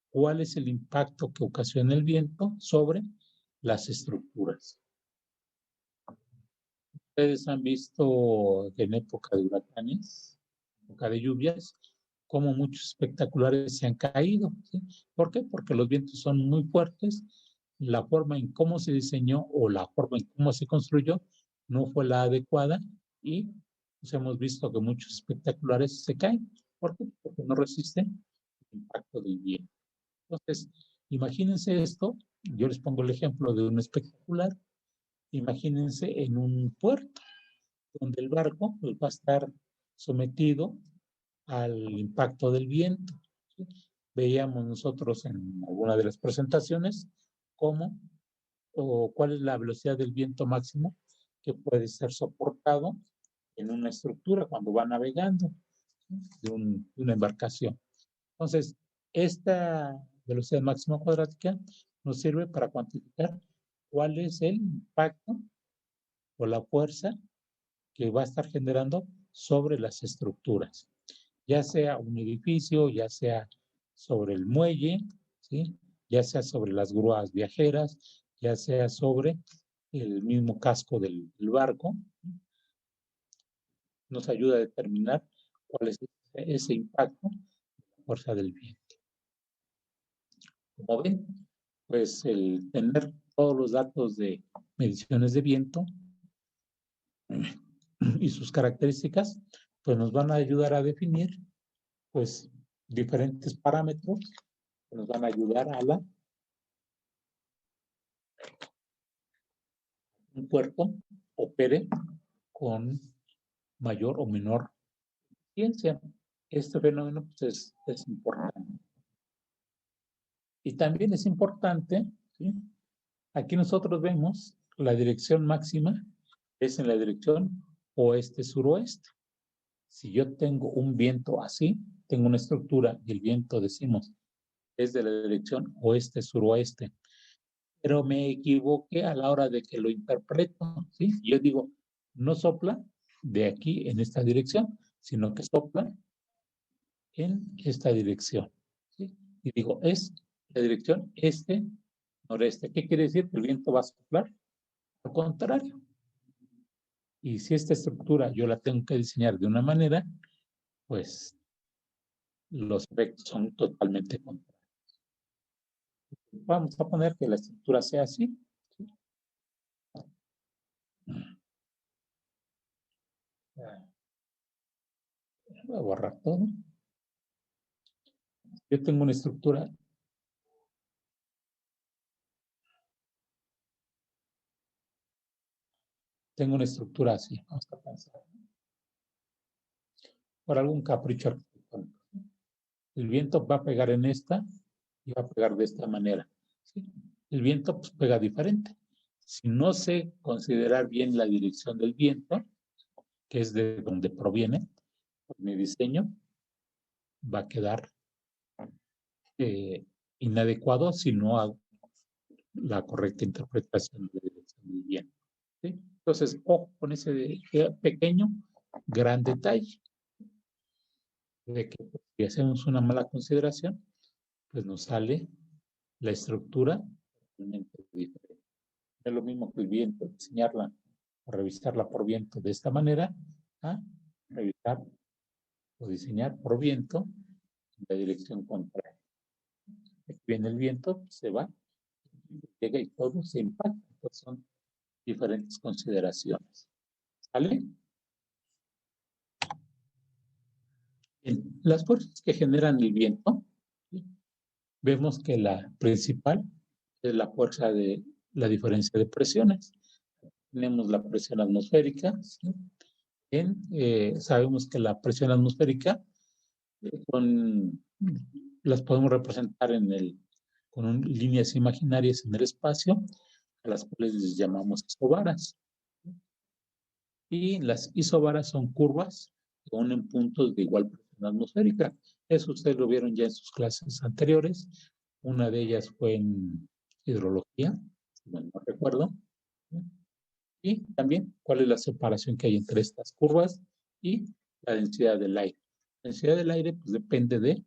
cuál es el impacto que ocasiona el viento sobre las estructuras. Ustedes han visto en época de huracanes, época de lluvias, cómo muchos espectaculares se han caído, ¿sí? ¿Por qué? Porque los vientos son muy fuertes, la forma en cómo se diseñó o la forma en cómo se construyó no fue la adecuada y pues, hemos visto que muchos espectaculares se caen. ¿Por qué? Porque no resisten el impacto del viento. Entonces, imagínense esto, yo les pongo el ejemplo de un espectacular, imagínense en un puerto, donde el barco pues, va a estar sometido al impacto del viento, ¿sí? Veíamos nosotros en alguna de las presentaciones cómo o cuál es la velocidad del viento máximo que puede ser soportado en una estructura cuando va navegando, ¿sí?, de una embarcación. Entonces, esta velocidad máxima cuadrática nos sirve para cuantificar cuál es el impacto o la fuerza que va a estar generando sobre las estructuras, ya sea un edificio, ya sea sobre el muelle, ¿sí?, ya sea sobre las grúas viajeras, ya sea sobre el mismo casco del barco. Nos ayuda a determinar cuál es ese impacto de la fuerza del viento. Como ven, pues el tener todos los datos de mediciones de viento y sus características, pues nos van a ayudar a definir pues diferentes parámetros que nos van a ayudar a un cuerpo opere con mayor o menor eficiencia. Este fenómeno pues, es importante. Y también es importante, ¿sí? Aquí nosotros vemos la dirección máxima es en la dirección oeste-suroeste. Si yo tengo un viento así, tengo una estructura y el viento, decimos, es de la dirección oeste-suroeste, pero me equivoqué a la hora de que lo interpreto, ¿sí? Yo digo, no sopla de aquí en esta dirección, sino que sopla en esta dirección, ¿sí? Y digo, es la dirección este-noreste. ¿Qué quiere decir? Que el viento va a soplar al contrario. Y si esta estructura yo la tengo que diseñar de una manera, pues los efectos son totalmente contrarios. Vamos a poner que la estructura sea así. ¿Sí? Voy a borrar todo. Yo tengo una estructura. Tengo una estructura así. Vamos a pensar. Por algún capricho arquitectónico. El viento va a pegar en esta y va a pegar de esta manera. ¿Sí? El viento pues, pega diferente. Si no sé considerar bien la dirección del viento, que es de donde proviene, pues mi diseño va a quedar inadecuado si no hago la correcta interpretación de la dirección del viento. ¿Sí? Entonces, ojo con ese pequeño, gran detalle de que si hacemos una mala consideración, pues nos sale la estructura totalmente diferente. Es lo mismo que el viento, diseñarla o revisarla por viento de esta manera, ¿ah? Revisar o diseñar por viento en la dirección contraria. Aquí viene el viento, se va, llega y todo se impacta. Entonces son diferentes consideraciones. ¿Vale? Bien. Las fuerzas que generan el viento, ¿sí? Vemos que la principal es la fuerza de la diferencia de presiones. Tenemos la presión atmosférica, ¿sí? Sabemos que la presión atmosférica las podemos representar con líneas imaginarias en el espacio, a las cuales les llamamos isobaras. Y las isobaras son curvas que unen puntos de igual presión atmosférica. Eso ustedes lo vieron ya en sus clases anteriores. Una de ellas fue en hidrología, si mal no recuerdo. Y también cuál es la separación que hay entre estas curvas y la densidad del aire. La densidad del aire pues, depende de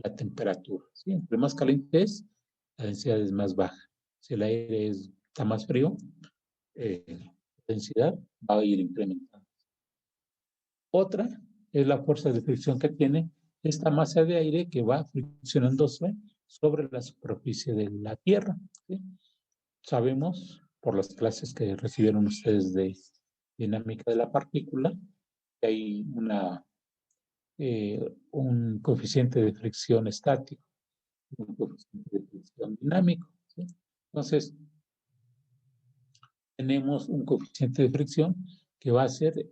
la temperatura. ¿Sí? Entre más caliente es, la densidad es más baja. Si el aire está más frío, la densidad va a ir incrementando. Otra es la fuerza de fricción que tiene esta masa de aire que va friccionándose sobre la superficie de la Tierra. ¿Sí? Sabemos, por las clases que recibieron ustedes de dinámica de la partícula, que hay un coeficiente de fricción estático, un coeficiente de fricción dinámico. ¿Sí? Entonces, tenemos un coeficiente de fricción que va a ser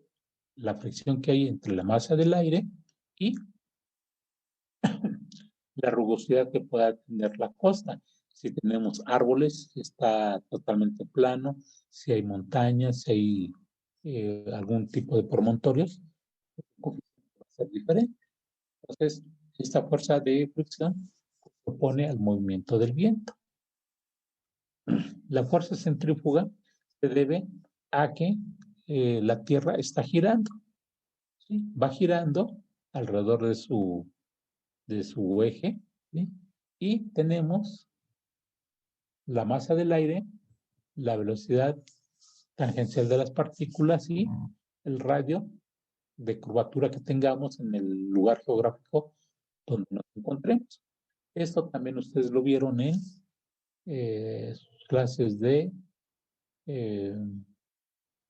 la fricción que hay entre la masa del aire y la rugosidad que pueda tener la costa. Si tenemos árboles, si está totalmente plano, si hay montañas, si hay algún tipo de promontorios, va a ser diferente. Entonces, esta fuerza de fricción se opone al movimiento del viento. La fuerza centrífuga se debe a que la Tierra está girando. ¿Sí? Va girando alrededor de su eje, ¿sí? Y tenemos la masa del aire, la velocidad tangencial de las partículas y el radio de curvatura que tengamos en el lugar geográfico donde nos encontremos. Esto también ustedes lo vieron en sus clases de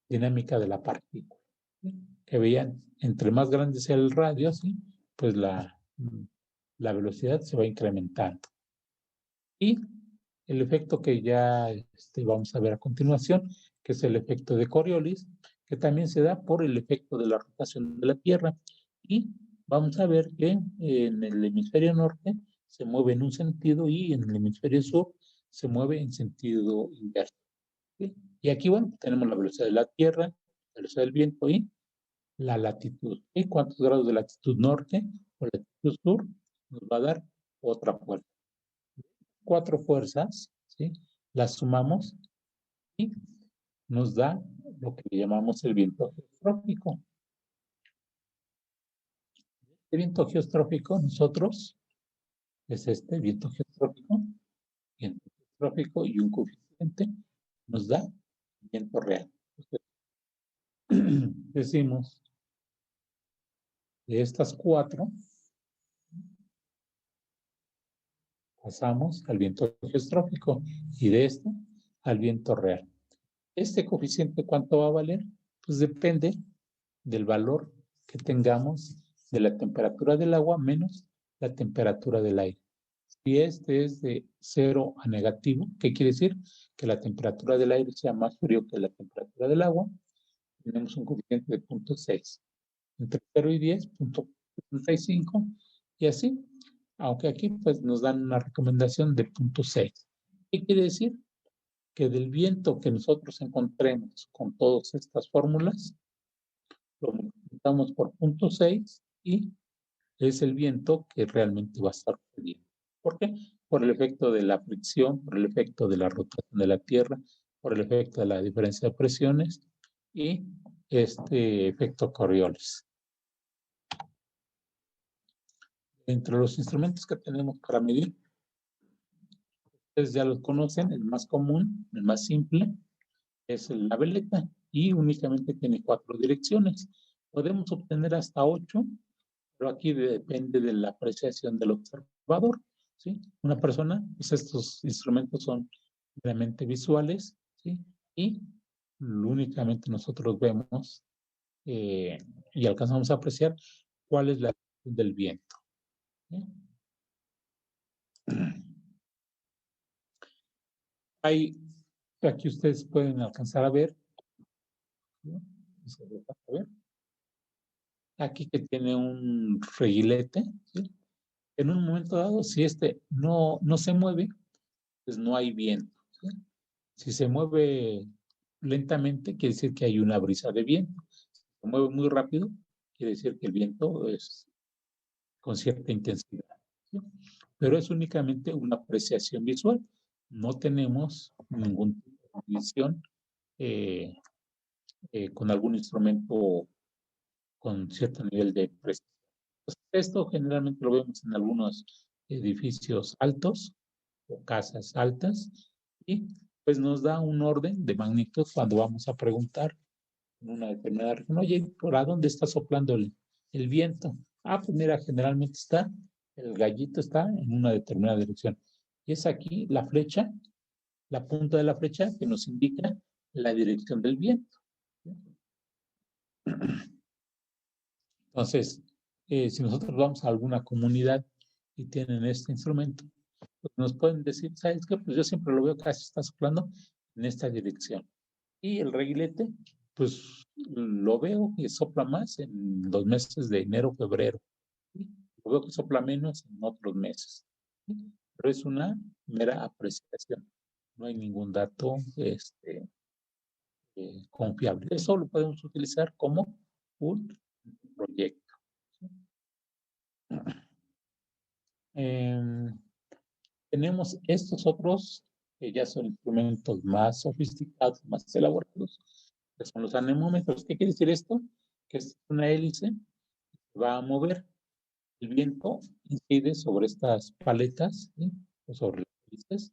dinámica de la partícula, ¿sí? Que veían, entre más grande sea el radio, ¿sí? Pues la velocidad se va incrementando. Y el efecto que ya vamos a ver a continuación, que es el efecto de Coriolis, que también se da por el efecto de la rotación de la Tierra. Y vamos a ver que en el hemisferio norte se mueve en un sentido y en el hemisferio sur se mueve en sentido inverso. ¿Sí? Y aquí, bueno, tenemos la velocidad de la Tierra, la velocidad del viento y la latitud. ¿Y cuántos grados de latitud norte o latitud sur nos va a dar otra fuerza? 4 fuerzas, ¿sí? Las sumamos y nos da lo que llamamos el viento geostrófico. El viento geostrófico, nosotros, es este viento geostrófico y un coeficiente nos da viento real. Entonces, decimos, de estas 4, pasamos al viento geostrófico y de este al viento real. ¿Este coeficiente cuánto va a valer? Pues depende del valor que tengamos de la temperatura del agua menos la temperatura del aire. Si este es de 0 a negativo, ¿qué quiere decir? Que la temperatura del aire sea más frío que la temperatura del agua, tenemos un coeficiente de 0.6. Entre 0 y 10, 0.75, y así, aunque aquí pues nos dan una recomendación de 0.6. ¿Qué quiere decir? Que del viento que nosotros encontremos con todas estas fórmulas, lo multiplicamos por 0.6 y es el viento que realmente va a estar sucediendo. ¿Por qué? Por el efecto de la fricción, por el efecto de la rotación de la Tierra, por el efecto de la diferencia de presiones y este efecto Coriolis. Entre los instrumentos que tenemos para medir, ustedes ya los conocen, el más común, el más simple, es la veleta y únicamente tiene 4 direcciones. Podemos obtener hasta 8, pero aquí depende de la apreciación del observador, ¿sí? Una persona, pues estos instrumentos son meramente visuales, ¿sí? Y únicamente nosotros vemos y alcanzamos a apreciar cuál es la dirección del viento, ¿sí? Aquí ustedes pueden alcanzar a ver, ¿no? A ver. Aquí que tiene un reguilete, ¿sí? En un momento dado, si este no se mueve, pues no hay viento, ¿sí? Si se mueve lentamente, quiere decir que hay una brisa de viento. Si se mueve muy rápido, quiere decir que el viento es con cierta intensidad, ¿sí? Pero es únicamente una apreciación visual. No tenemos ningún tipo de visión con algún instrumento con cierto nivel de precisión. Pues esto generalmente lo vemos en algunos edificios altos o casas altas y pues nos da un orden de magnitud cuando vamos a preguntar en una determinada región, oye, ¿por a dónde está soplando el viento? Ah, pues mira, generalmente el gallito está en una determinada dirección. Y es aquí la flecha, la punta de la flecha que nos indica la dirección del viento. Entonces, si nosotros vamos a alguna comunidad y tienen este instrumento, pues nos pueden decir, ¿sabes qué? Pues yo siempre lo veo casi está soplando en esta dirección. Y el reguilete, pues lo veo que sopla más en los meses de enero, febrero. ¿Sí? Lo veo que sopla menos en otros meses. ¿Sí? Pero es una mera apreciación. No hay ningún dato confiable. Eso lo podemos utilizar como un proyecto. Tenemos estos otros que ya son instrumentos más sofisticados, más elaborados, que son los anemómetros. ¿Qué quiere decir esto? Que es una hélice que va a mover. El viento incide sobre estas paletas, ¿sí? O sobre las hélices,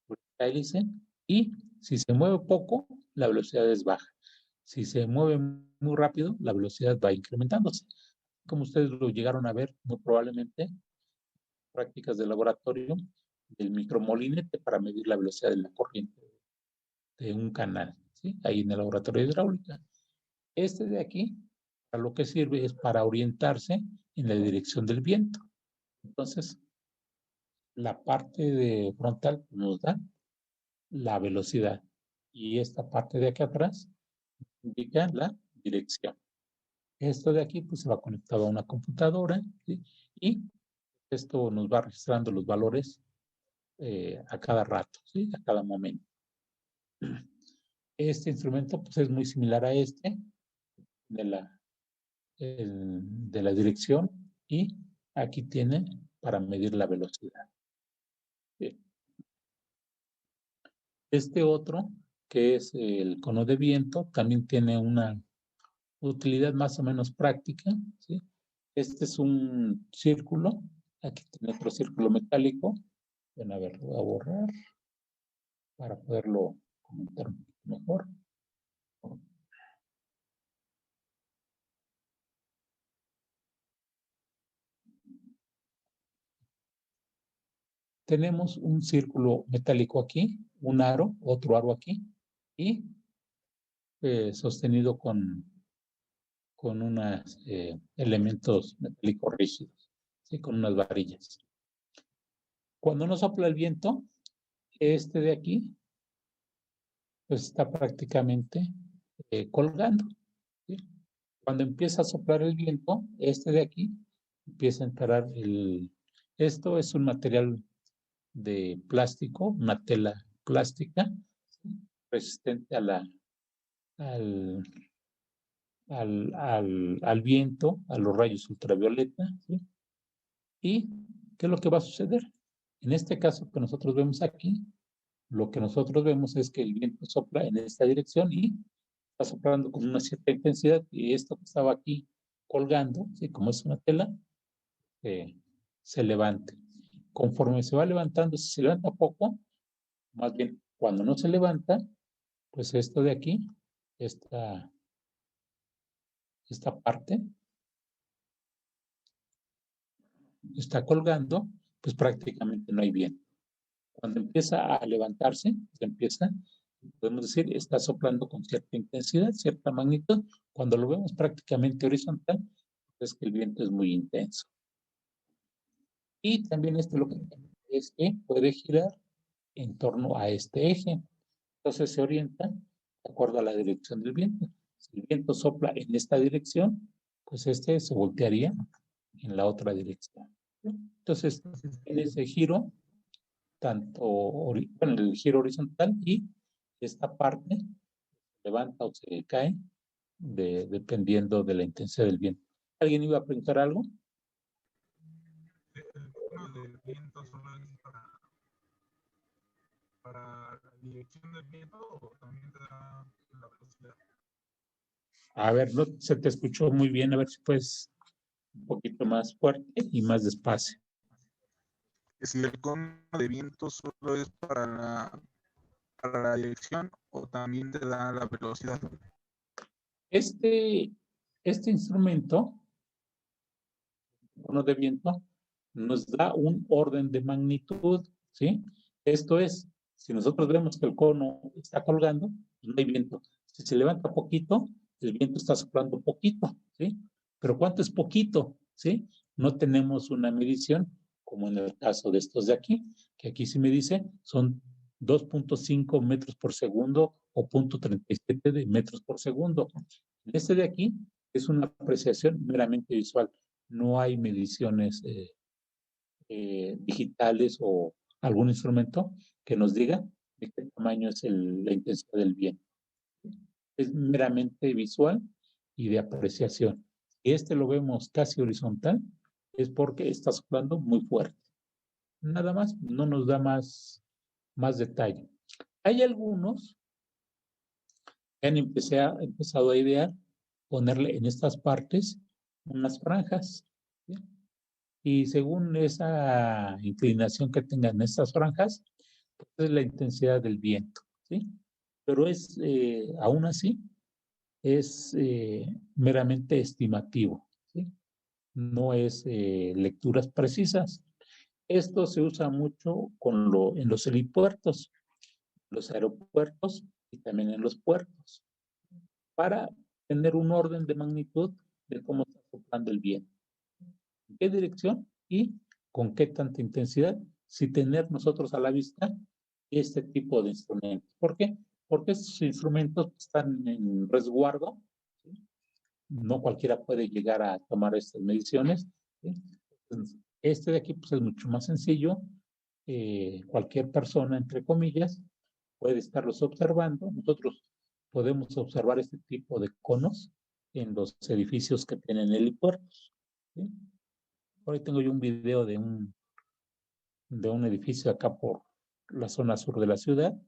sobre esta hélice, y si se mueve poco, la velocidad es baja. Si se mueve muy rápido, la velocidad va incrementándose. Como ustedes lo llegaron a ver, muy probablemente, prácticas de laboratorio, del micromolinete para medir la velocidad de la corriente de un canal, ¿sí? Ahí en el laboratorio de hidráulica. Este de aquí, para lo que sirve es para orientarse en la dirección del viento. Entonces, la parte de frontal nos da la velocidad y esta parte de aquí atrás indica la dirección. Esto de aquí pues se va conectado a una computadora, ¿sí? Y esto nos va registrando los valores a cada rato, ¿sí? A cada momento. Este instrumento pues es muy similar a este de de la dirección y aquí tiene para medir la velocidad. Bien. Este otro, que es el cono de viento, también tiene una utilidad más o menos práctica, ¿sí? Este es un círculo, aquí tiene otro círculo metálico. Bueno, a ver, lo voy a borrar para poderlo comentar un poquito mejor. Tenemos un círculo metálico aquí, un aro, otro aro aquí, y sostenido con unos elementos metálicos rígidos, ¿sí? Con unas varillas. Cuando nos sopla el viento, este de aquí, pues está prácticamente colgando, ¿sí? Cuando empieza a soplar el viento, este de aquí, empieza a entrar esto es un material de plástico, una tela plástica, ¿sí? Resistente al, al viento, a los rayos ultravioleta, ¿sí? ¿Y qué es lo que va a suceder? En este caso que nosotros vemos aquí, lo que nosotros vemos es que el viento sopla en esta dirección y está soplando con una cierta intensidad y esto que estaba aquí colgando, ¿sí? Como es una tela, se levante. Conforme se va levantando, si se levanta poco, más bien cuando no se levanta, pues esto de aquí, esta parte, está colgando, pues prácticamente no hay viento. Cuando empieza a levantarse, podemos decir, está soplando con cierta intensidad, cierta magnitud. Cuando lo vemos prácticamente horizontal, es que el viento es muy intenso. Y también lo que es que puede girar en torno a este eje. Entonces se orienta de acuerdo a la dirección del viento. Si el viento sopla en esta dirección, pues este se voltearía en la otra dirección. Entonces, en ese giro, bueno, el giro horizontal y esta parte se levanta o se cae dependiendo de la intensidad del viento. ¿Alguien iba a preguntar algo? El cono del viento solo es para la dirección del viento o también te da la velocidad. A ver, no se te escuchó muy bien, a ver si puedes un poquito más fuerte y más despacio. Si el cono de viento solo es para la dirección o también te da la velocidad. Este instrumento, cono de viento, nos da un orden de magnitud, ¿sí? Esto es, si nosotros vemos que el cono está colgando, no hay viento. Si se levanta poquito, el viento está soplando poquito, ¿sí? Pero ¿cuánto es poquito? ¿Sí? No tenemos una medición, como en el caso de estos de aquí, que aquí sí me dice, son 2.5 metros por segundo o 0.37 de metros por segundo. Este de aquí es una apreciación meramente visual. No hay mediciones digitales o algún instrumento que nos diga de qué tamaño es la intensidad del viento. Es meramente visual y de apreciación. Si lo vemos casi horizontal, es porque está soplando muy fuerte. Nada más, no nos da más detalle. Hay algunos que han empezado a idear ponerle en estas partes unas franjas, ¿sí? Y según esa inclinación que tengan estas franjas, pues es la intensidad del viento, ¿sí? Pero aún así, es meramente estimativo, ¿sí? No es lecturas precisas. Esto se usa mucho en los helipuertos, los aeropuertos y también en los puertos, para tener un orden de magnitud de cómo está soplando el viento, en qué dirección y con qué tanta intensidad si tener nosotros a la vista este tipo de instrumentos. ¿Por qué? Porque estos instrumentos están en resguardo, ¿sí? No cualquiera puede llegar a tomar estas mediciones, ¿sí? Entonces, este de aquí pues, es mucho más sencillo. Cualquier persona, entre comillas, puede estarlos observando. Nosotros podemos observar este tipo de conos en los edificios que tienen helipuertos, ¿sí? Por ahí tengo yo un video de un edificio acá por la zona sur de la ciudad,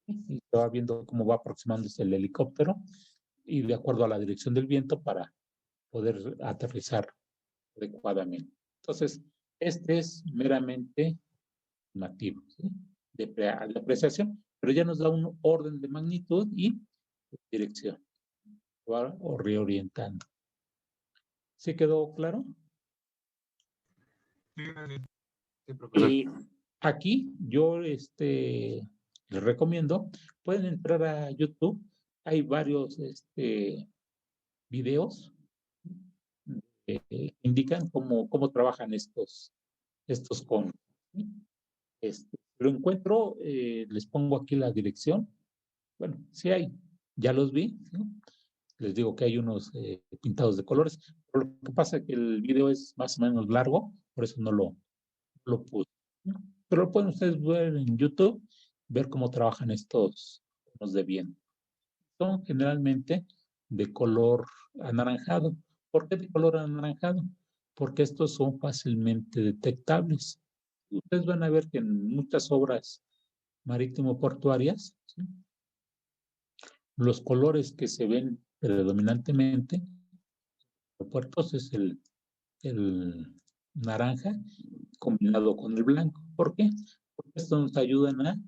y se va viendo cómo va aproximándose el helicóptero y de acuerdo a la dirección del viento para poder aterrizar adecuadamente. Entonces, este es meramente nativo, ¿sí? de apreciación, pero ya nos da un orden de magnitud y dirección, o reorientando. ¿Sí quedó claro? Sí, gracias. Sí, profesor. Y aquí yo les recomiendo, pueden entrar a YouTube, hay varios videos que indican cómo trabajan estos conos, ¿sí? Lo encuentro, les pongo aquí la dirección. Bueno, sí hay, ya los vi, ¿sí? Les digo que hay unos pintados de colores, pero lo que pasa es que el video es más o menos largo, por eso no lo puse, ¿no? Pero lo pueden ustedes ver en YouTube, ver cómo trabajan estos conos de viento. Son generalmente de color anaranjado. ¿Por qué de color anaranjado? Porque estos son fácilmente detectables. Ustedes van a ver que en muchas obras marítimo-portuarias, ¿sí? Los colores que se ven predominantemente en los puertos es el naranja combinado con el blanco. ¿Por qué? Porque esto nos ayudan a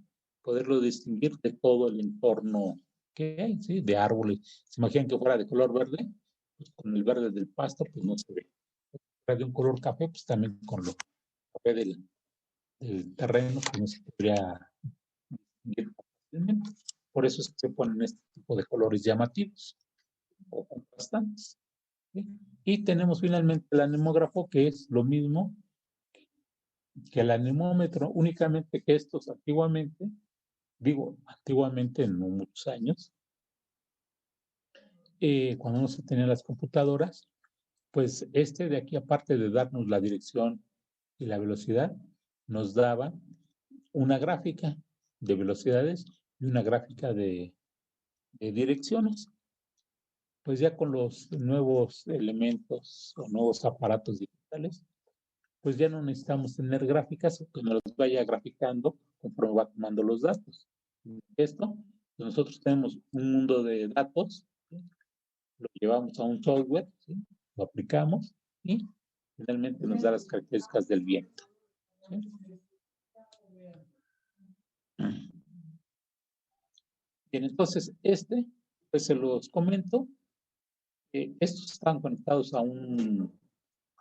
poderlo distinguir de todo el entorno que hay, ¿sí? De árboles. ¿Se imaginan que fuera de color verde? Pues con el verde del pasto, pues no se ve. Si fuera de un color café, pues también con lo café del terreno, pues no se podría distinguir fácilmente. Por eso es que se ponen este tipo de colores llamativos o contrastantes, ¿sí? Y tenemos finalmente el anemógrafo, que es lo mismo que el anemómetro, únicamente que estos antiguamente, digo antiguamente, en no muchos años, cuando no se tenían las computadoras, pues de aquí, aparte de darnos la dirección y la velocidad, nos daba una gráfica de velocidades y una gráfica de direcciones. Pues ya con los nuevos elementos o nuevos aparatos digitales, pues ya no necesitamos tener gráficas que nos las vaya graficando conforme va tomando los datos. Esto, pues nosotros tenemos un mundo de datos, ¿sí? Lo llevamos a un software, ¿sí? Lo aplicamos y finalmente nos da las características del viento, ¿sí? Bien, entonces pues se los comento. Estos están conectados a un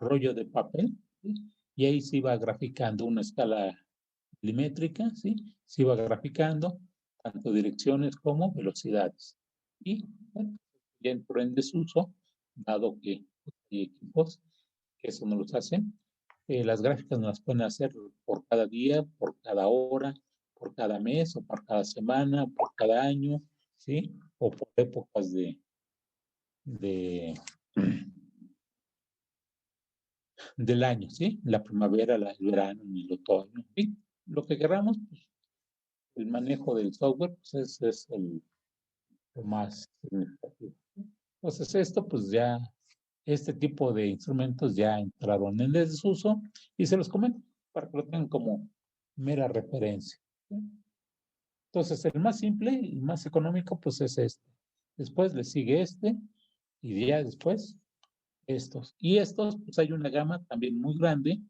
rollo de papel, ¿sí? Y ahí se iba graficando una escala milimétrica, ¿sí? Se iba graficando tanto direcciones como velocidades. Y bueno, ya entró en desuso, dado que hay equipos que eso no los hacen. Las gráficas nos las pueden hacer por cada día, por cada hora, por cada mes, o por cada semana, por cada año, ¿sí? O por épocas de del año, ¿sí? La primavera, el verano, el otoño, en fin, lo que queramos, pues, el manejo del software, pues es lo más significativo. Entonces, pues ya, este tipo de instrumentos ya entraron en desuso y se los comento para que lo tengan como mera referencia, ¿sí? Entonces, el más simple y más económico, pues es este. Después le sigue y ya después estos. Y estos, pues hay una gama también muy grande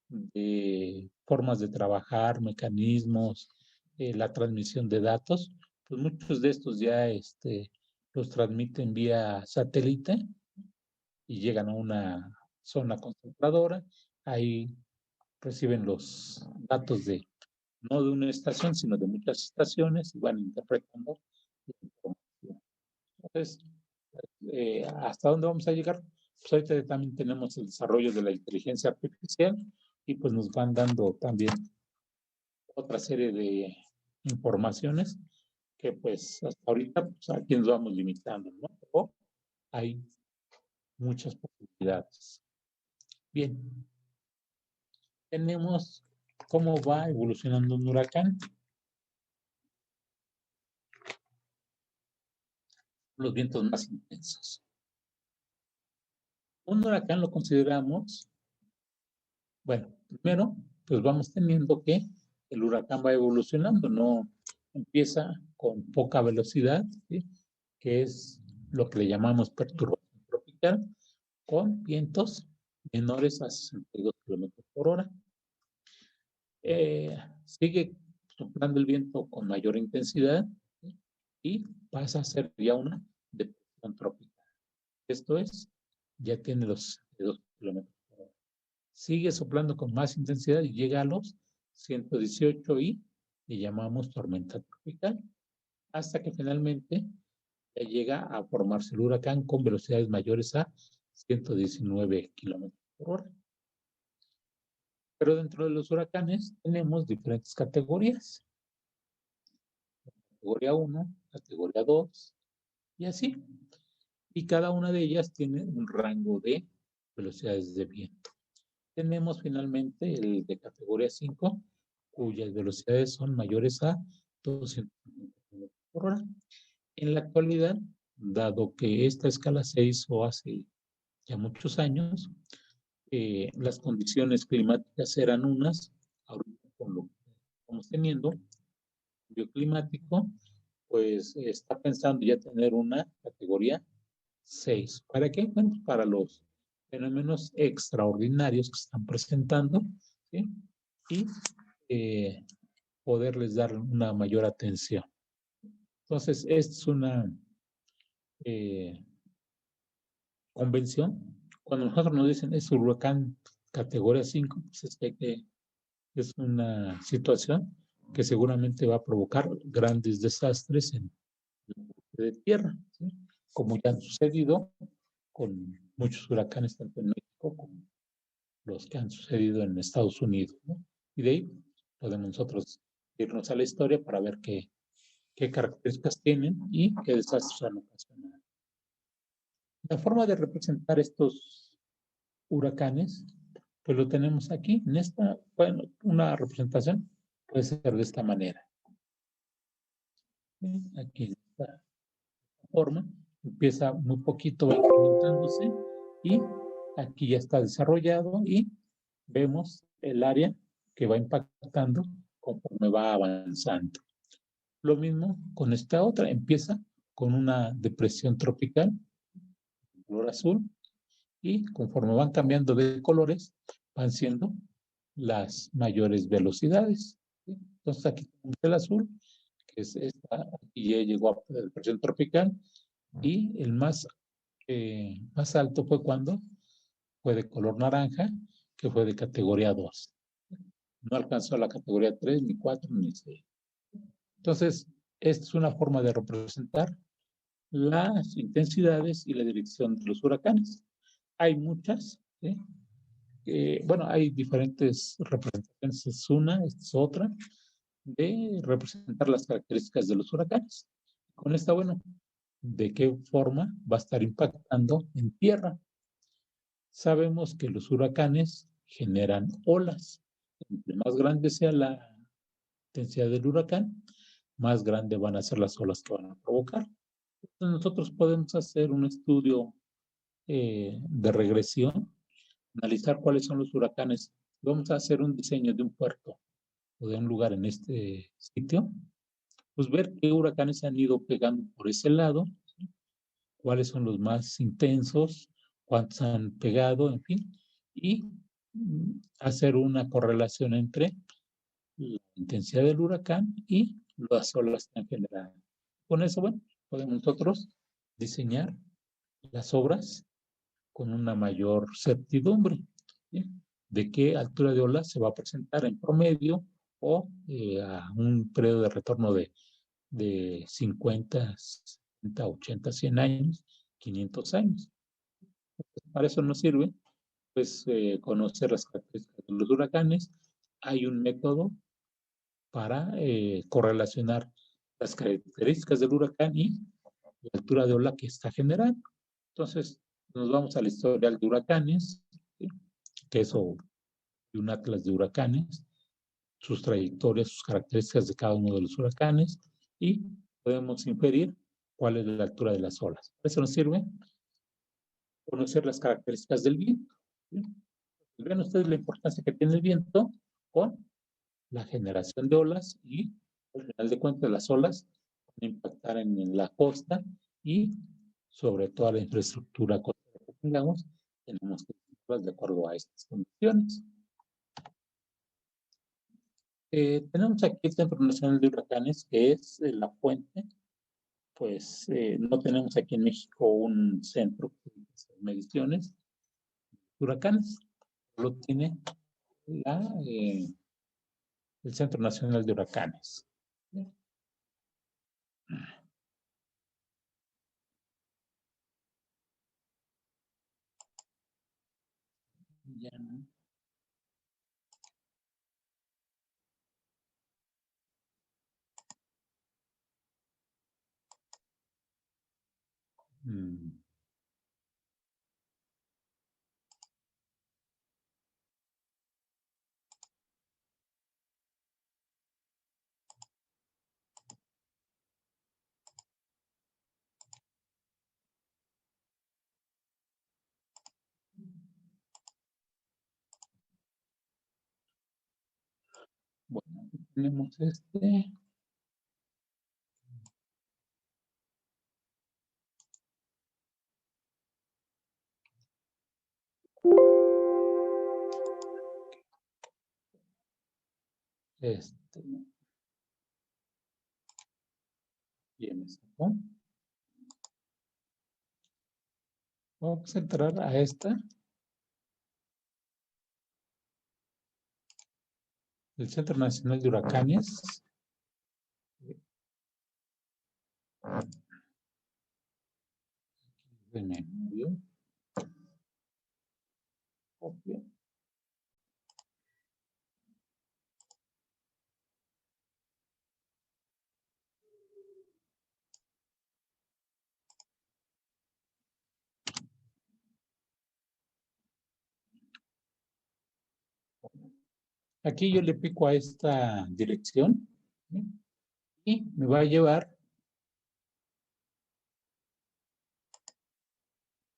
de formas de trabajar, mecanismos, la transmisión de datos. Pues muchos de estos ya los transmiten vía satélite y llegan a una zona concentradora. Ahí reciben los datos no de una estación, sino de muchas estaciones y van interpretando la información. Entonces, ¿hasta dónde vamos a llegar? Pues ahorita también tenemos el desarrollo de la inteligencia artificial, y pues nos van dando también otra serie de informaciones que pues hasta ahorita pues, aquí nos vamos limitando, ¿no? Pero hay muchas posibilidades. Bien, tenemos cómo va evolucionando un huracán. Los vientos más intensos. Un huracán lo consideramos, bueno, primero, pues vamos teniendo que el huracán va evolucionando, no empieza con poca velocidad, ¿sí? Que es lo que le llamamos perturbación tropical, con vientos menores a 62 kilómetros por hora. Sigue soplando el viento con mayor intensidad, ¿sí? Y pasa a ser ya una depresión tropical. Esto es, ya tiene los 62 kilómetros por hora. Sigue soplando con más intensidad y llega a los 118 y le llamamos tormenta tropical, hasta que finalmente ya llega a formarse el huracán con velocidades mayores a 119 kilómetros por hora. Pero dentro de los huracanes tenemos diferentes categorías. Categoría 1, categoría 2 y así. Y cada una de ellas tiene un rango de velocidades de viento. Tenemos finalmente el de categoría 5, cuyas velocidades son mayores a 250 km por hora. En la actualidad, dado que esta escala se hizo hace ya muchos años, las condiciones climáticas eran unas, ahorita con lo que estamos teniendo, bioclimático, pues está pensando ya tener una categoría 6. ¿Para qué? Bueno, para los fenómenos extraordinarios que están presentando, ¿sí? Y poderles dar una mayor atención. Entonces, es una convención. Cuando nosotros nos dicen es huracán categoría 5, pues es que es una situación que seguramente va a provocar grandes desastres en de tierra, ¿sí? Como ya han sucedido con muchos huracanes tanto en México como los que han sucedido en Estados Unidos, ¿no? Y de ahí podemos nosotros irnos a la historia para ver qué características tienen y qué desastres han ocasionado. La forma de representar estos huracanes, pues lo tenemos aquí, en esta, bueno, una representación puede ser de esta manera. Aquí en esta forma, empieza muy poquito, va incrementándose y aquí ya está desarrollado y vemos el área que va impactando conforme va avanzando. Lo mismo con esta otra, empieza con una depresión tropical, color azul, y conforme van cambiando de colores, van siendo las mayores velocidades, ¿sí? Entonces aquí tenemos el azul, que es esta, aquí ya llegó a la depresión tropical, y el más alto fue cuando fue de color naranja, que fue de categoría 2. No alcanzó la categoría 3, ni 4, ni 6. Entonces, esta es una forma de representar las intensidades y la dirección de los huracanes. Hay muchas, ¿sí? Bueno, hay diferentes representaciones. Es una, esta es otra, de representar las características de los huracanes. Con esta, bueno, ¿de qué forma va a estar impactando en tierra? Sabemos que los huracanes generan olas. Entre más grande sea la intensidad del huracán, más grande van a ser las olas que van a provocar. Entonces nosotros podemos hacer un estudio de regresión, analizar cuáles son los huracanes. Vamos a hacer un diseño de un puerto o de un lugar en este sitio, pues ver qué huracanes han ido pegando por ese lado, ¿sí? Cuáles son los más intensos, cuántos han pegado, en fin, y hacer una correlación entre la intensidad del huracán y las olas que han generado. Con eso, bueno, podemos nosotros diseñar las obras con una mayor certidumbre, ¿sí? De qué altura de ola se va a presentar en promedio o a un periodo de retorno de 50, 60, 80, 100 años, 500 años. Entonces, para eso nos sirve pues conocer las características de los huracanes. Hay un método para correlacionar las características del huracán y la altura de ola que está generando. Entonces, nos vamos al historial de huracanes, ¿sí? Que es un atlas de huracanes, sus trayectorias, sus características de cada uno de los huracanes, y podemos inferir cuál es la altura de las olas. Eso nos sirve conocer las características del viento, ¿sí? Vean ustedes la importancia que tiene el viento con la generación de olas, y al final de cuentas las olas van a impactar en la costa y sobre toda la infraestructura costera que tengamos. Tenemos que hacerlas de acuerdo a estas condiciones. Tenemos aquí el Centro Nacional de Huracanes, que es la fuente. Pues no tenemos aquí en México un centro de mediciones de huracanes. Lo tiene el Centro Nacional de Huracanes. Ya no. Bueno, aquí tenemos este. Bien, ¿no? Vamos a entrar a esta. El Centro Nacional de Huracanes. De memoria. Copia. Aquí yo le pico a esta dirección, ¿sí? Y me va a llevar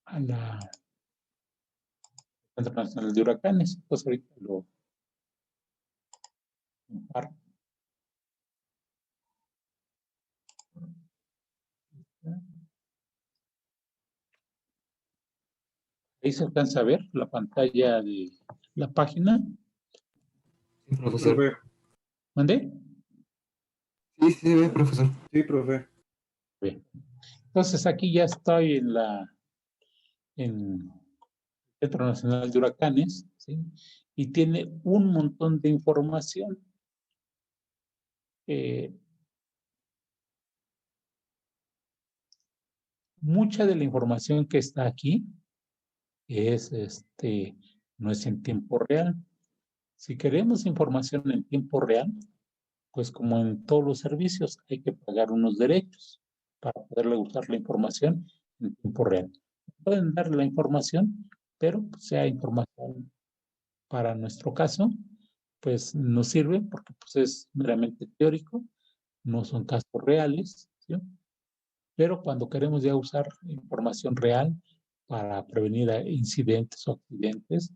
a la Centro Nacional de Huracanes. Pues ahorita lo comparto. Ahí se alcanza a ver la pantalla de la página. Sí, profesor. Profe. ¿Mandé? Sí, se ve, profesor. Sí, profe. Bien. Entonces aquí ya estoy en el Centro Nacional de Huracanes, ¿sí? Y tiene un montón de información. Mucha de la información que está aquí es no es en tiempo real. Si queremos información en tiempo real, pues como en todos los servicios, hay que pagar unos derechos para poderle usar la información en tiempo real. Pueden dar la información, pero sea información para nuestro caso, pues nos sirve porque pues, es meramente teórico, no son casos reales, ¿sí? Pero cuando queremos ya usar información real para prevenir incidentes o accidentes,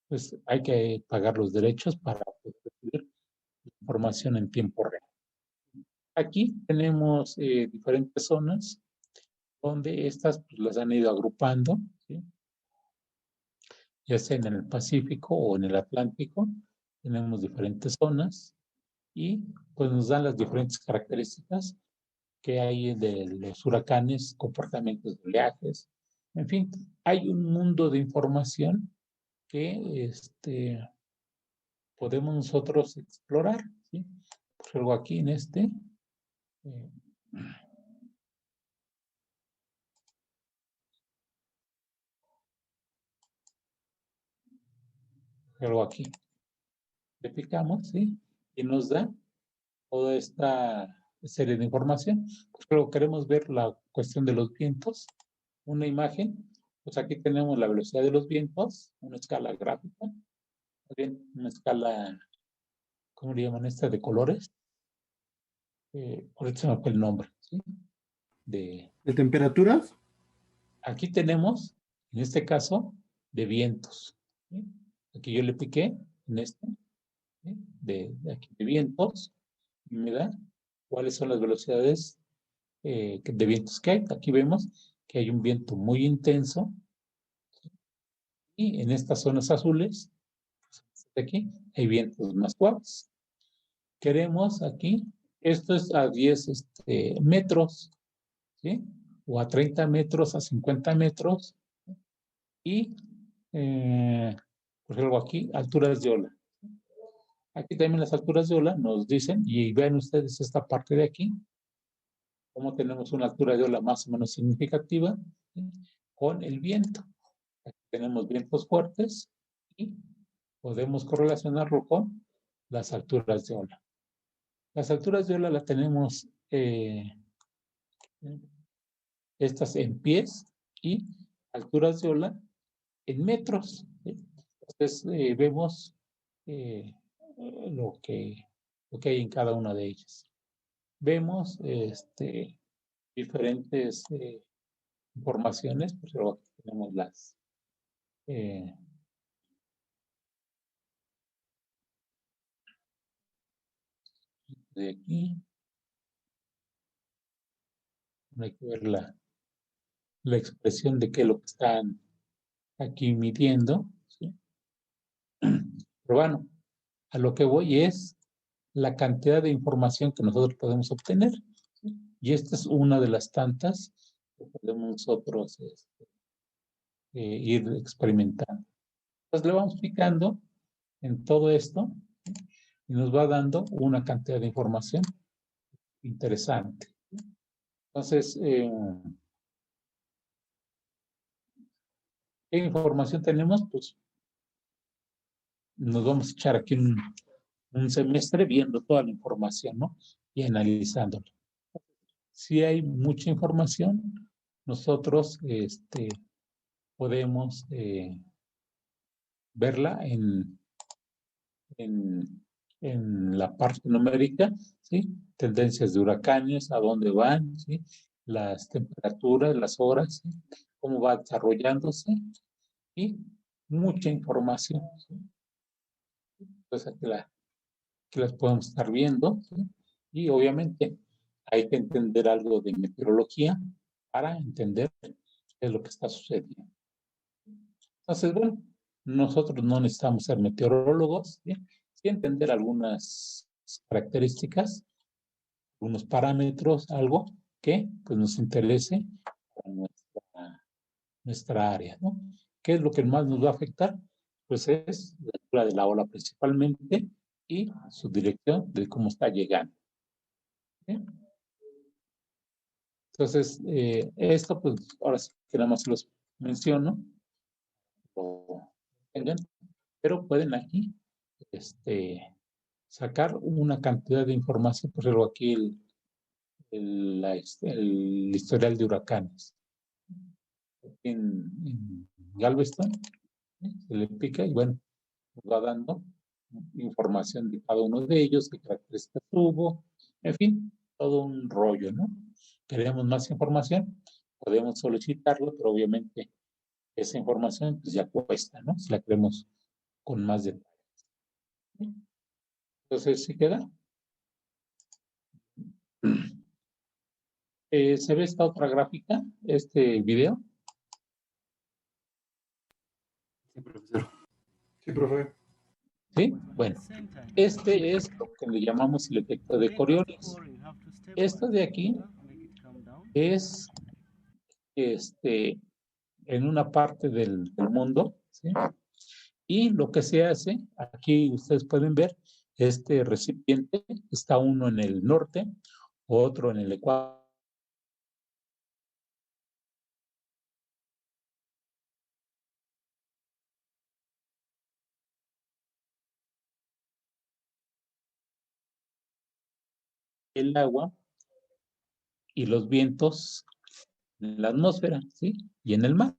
pues hay que pagar los derechos para poder recibir información en tiempo real. Aquí tenemos diferentes zonas donde estas pues, las han ido agrupando, ¿sí? Ya sea en el Pacífico o en el Atlántico, tenemos diferentes zonas y pues nos dan las diferentes características que hay de los huracanes, comportamientos de oleajes, en fin, hay un mundo de información que podemos nosotros explorar, ¿sí? Por algo aquí en eh, Algo aquí. Le picamos, ¿sí? Y nos da toda esta serie de información. Pues luego queremos ver la cuestión de los vientos, una imagen. Pues aquí tenemos la velocidad de los vientos, una escala gráfica, bien, una escala, ¿cómo le llaman esta? De colores. Ahorita se me fue el nombre, ¿sí? ¿De temperaturas? Aquí tenemos, en este caso, de vientos, ¿sí? Aquí yo le piqué en este, ¿sí? De aquí de vientos, y me da cuáles son las velocidades de vientos que hay. Aquí vemos que hay un viento muy intenso, ¿sí? Y en estas zonas azules, de aquí, hay vientos más suaves. Queremos aquí, esto es a 10 metros, ¿sí? O a 30 metros, a 50 metros, y, por ejemplo, aquí, alturas de ola. Aquí también las alturas de ola nos dicen, y vean ustedes esta parte de aquí, cómo tenemos una altura de ola más o menos significativa, ¿sí? Con el viento. Aquí tenemos vientos fuertes y podemos correlacionarlo con las alturas de ola. Las alturas de ola las tenemos estas en pies y alturas de ola en metros, ¿sí? Entonces vemos lo que hay en cada una de ellas. Vemos diferentes informaciones, pero aquí tenemos las de aquí. Hay que ver la expresión de qué es lo que están aquí midiendo, ¿sí? Pero bueno, a lo que voy es la cantidad de información que nosotros podemos obtener, ¿sí? Y esta es una de las tantas que podemos nosotros ir experimentando. Entonces le vamos picando en todo esto, ¿sí? Y nos va dando una cantidad de información interesante. Entonces, ¿qué información tenemos? Pues nos vamos a echar aquí un semestre viendo toda la información, ¿no? Y analizándola. Si hay mucha información, nosotros podemos verla en la parte numérica, ¿sí? Tendencias de huracanes, a dónde van, ¿sí? Las temperaturas, las horas, ¿sí? Cómo va desarrollándose y mucha información, ¿sí? Entonces aquí las podemos estar viendo, ¿sí? Y obviamente hay que entender algo de meteorología para entender qué es lo que está sucediendo. Entonces, bueno, nosotros no necesitamos ser meteorólogos, ¿sí? Sí entender algunas características, algunos parámetros, algo que pues, nos interese para nuestra área, ¿no? ¿Qué es lo que más nos va a afectar? Pues es la altura de la ola principalmente y su dirección de cómo está llegando, ¿sí? Entonces, esto pues ahora sí que nada más los menciono, lo tengan, pero pueden aquí sacar una cantidad de información, por ejemplo, aquí el historial de huracanes. En Galveston, se le pica y bueno, nos va dando información de cada uno de ellos, qué características tuvo, en fin, todo un rollo, ¿no? Queremos más información, podemos solicitarlo, pero obviamente esa información pues ya cuesta, ¿no? Si la queremos con más detalle. Entonces, ¿sí queda? ¿Se ve esta otra gráfica, este video? Sí, profesor. Sí, profe. ¿Sí? Bueno, este es lo que le llamamos el efecto de Coriolis. Esto de aquí es en una parte del mundo, ¿sí? Y lo que se hace, aquí ustedes pueden ver, este recipiente está uno en el norte, otro en el Ecuador. el agua y los vientos en la atmósfera, ¿sí? Y en el mar,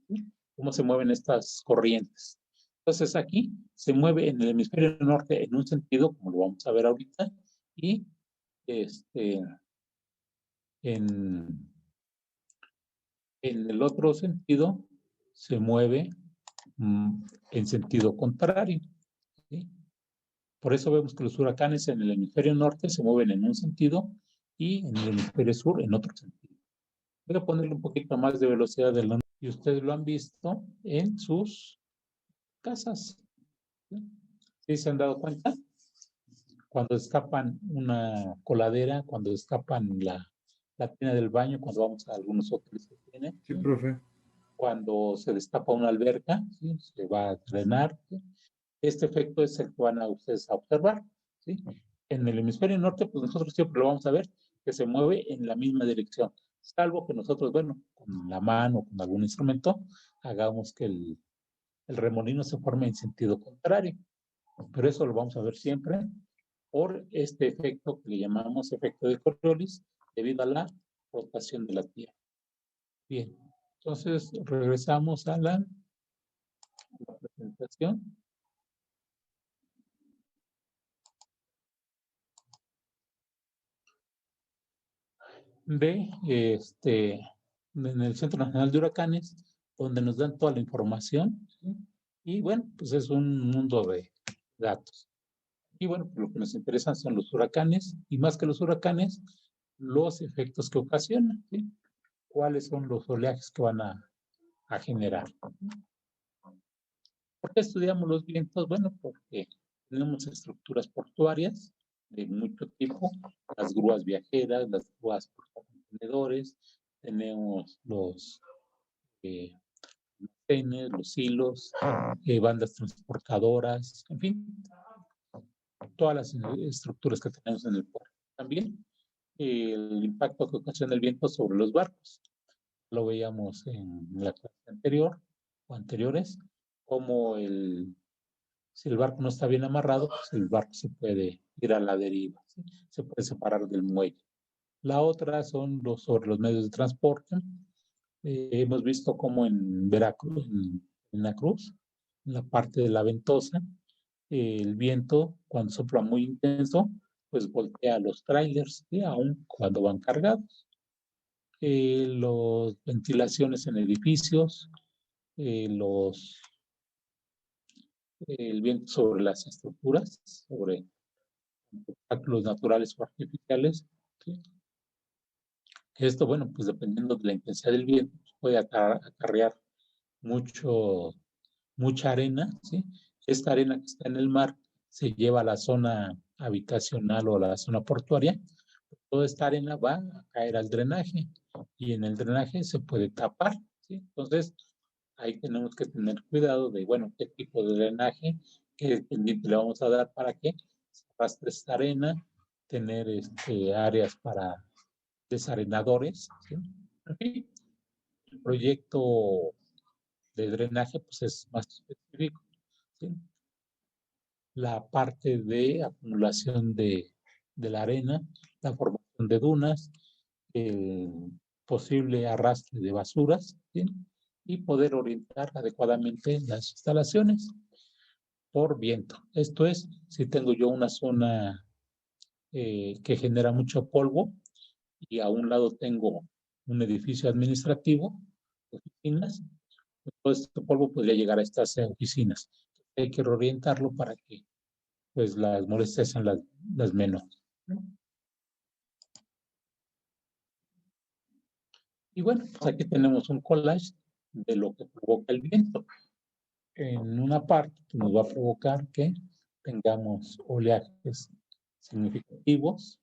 ¿sí? Cómo se mueven estas corrientes. Entonces aquí se mueve en el hemisferio norte en un sentido, como lo vamos a ver ahorita, y en el otro sentido se mueve en sentido contrario, ¿sí? Por eso vemos que los huracanes en el hemisferio norte se mueven en un sentido y en el hemisferio sur en otro sentido. Voy a ponerle un poquito más de velocidad de la luz y ustedes lo han visto en sus casas. ¿Sí se han dado cuenta? Cuando destapan una coladera, cuando destapan la tina del baño, cuando vamos a algunos hoteles que tienen. Sí, profe. Cuando se destapa una alberca, ¿sí? Se va a drenar. ¿Sí? Este efecto es el que van a ustedes a observar, ¿sí? En el hemisferio norte, pues nosotros siempre lo vamos a ver que se mueve en la misma dirección, salvo que nosotros, bueno, con la mano, con algún instrumento, hagamos que el remolino se forme en sentido contrario. Pero eso lo vamos a ver siempre por este efecto que le llamamos efecto de Coriolis, debido a la rotación de la Tierra. Bien, entonces regresamos a la presentación. En el Centro Nacional de Huracanes, donde nos dan toda la información, ¿sí? Y bueno, pues es un mundo de datos. Y bueno, pues lo que nos interesan son los huracanes, y más que los huracanes, los efectos que ocasionan, ¿sí? ¿Cuáles son los oleajes que van a generar? ¿Por qué estudiamos los vientos? Bueno, porque tenemos estructuras portuarias de mucho tipo, las grúas viajeras, las grúas portacontenedores, tenemos los trenes, los hilos, bandas transportadoras, en fin, todas las estructuras que tenemos en el puerto. También el impacto que ocasiona el viento sobre los barcos. Lo veíamos en la clase anterior o anteriores, como si el barco no está bien amarrado, pues el barco se puede ir a la deriva, ¿sí? Se puede separar del muelle. La otra son sobre los medios de transporte. Hemos visto como en Veracruz, en la Cruz, en la parte de la ventosa, el viento, cuando sopla muy intenso, pues voltea los trailers, ¿sí? Aún cuando van cargados. Las ventilaciones en edificios, el viento sobre las estructuras, sobre obstáculos naturales o artificiales, ¿sí? Esto, bueno, pues dependiendo de la intensidad del viento, puede acarrear mucha arena, ¿sí? Esta arena que está en el mar se lleva a la zona habitacional o a la zona portuaria. Toda esta arena va a caer al drenaje y en el drenaje se puede tapar, ¿sí? Entonces, ahí tenemos que tener cuidado de, bueno, qué tipo de drenaje, qué pendiente le vamos a dar para que se arrastre esta arena, tener áreas para desarenadores, ¿sí? En fin, el proyecto de drenaje pues es más específico, ¿sí? La parte de acumulación de la arena, la formación de dunas, el posible arrastre de basuras, ¿sí? Y poder orientar adecuadamente las instalaciones por viento. Esto es, si tengo yo una zona que genera mucho polvo y a un lado tengo un edificio administrativo, oficinas, todo este polvo podría llegar a estas oficinas. Hay que reorientarlo para que pues las molestias sean las menores, ¿no? Y bueno, pues aquí tenemos un collage de lo que provoca el viento. En una parte nos va a provocar que tengamos oleajes significativos,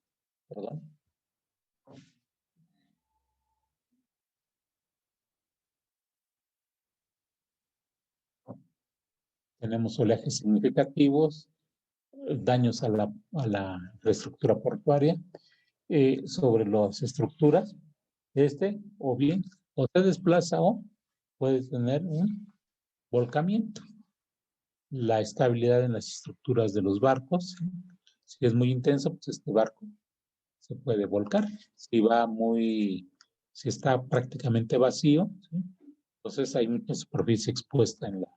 perdón. Tenemos oleajes significativos, daños a la infraestructura portuaria, sobre las estructuras, o bien, o se desplaza o puede tener un volcamiento. La estabilidad en las estructuras de los barcos, si es muy intenso, pues este barco se puede volcar. Si está prácticamente vacío, ¿sí? Entonces hay mucha superficie expuesta en la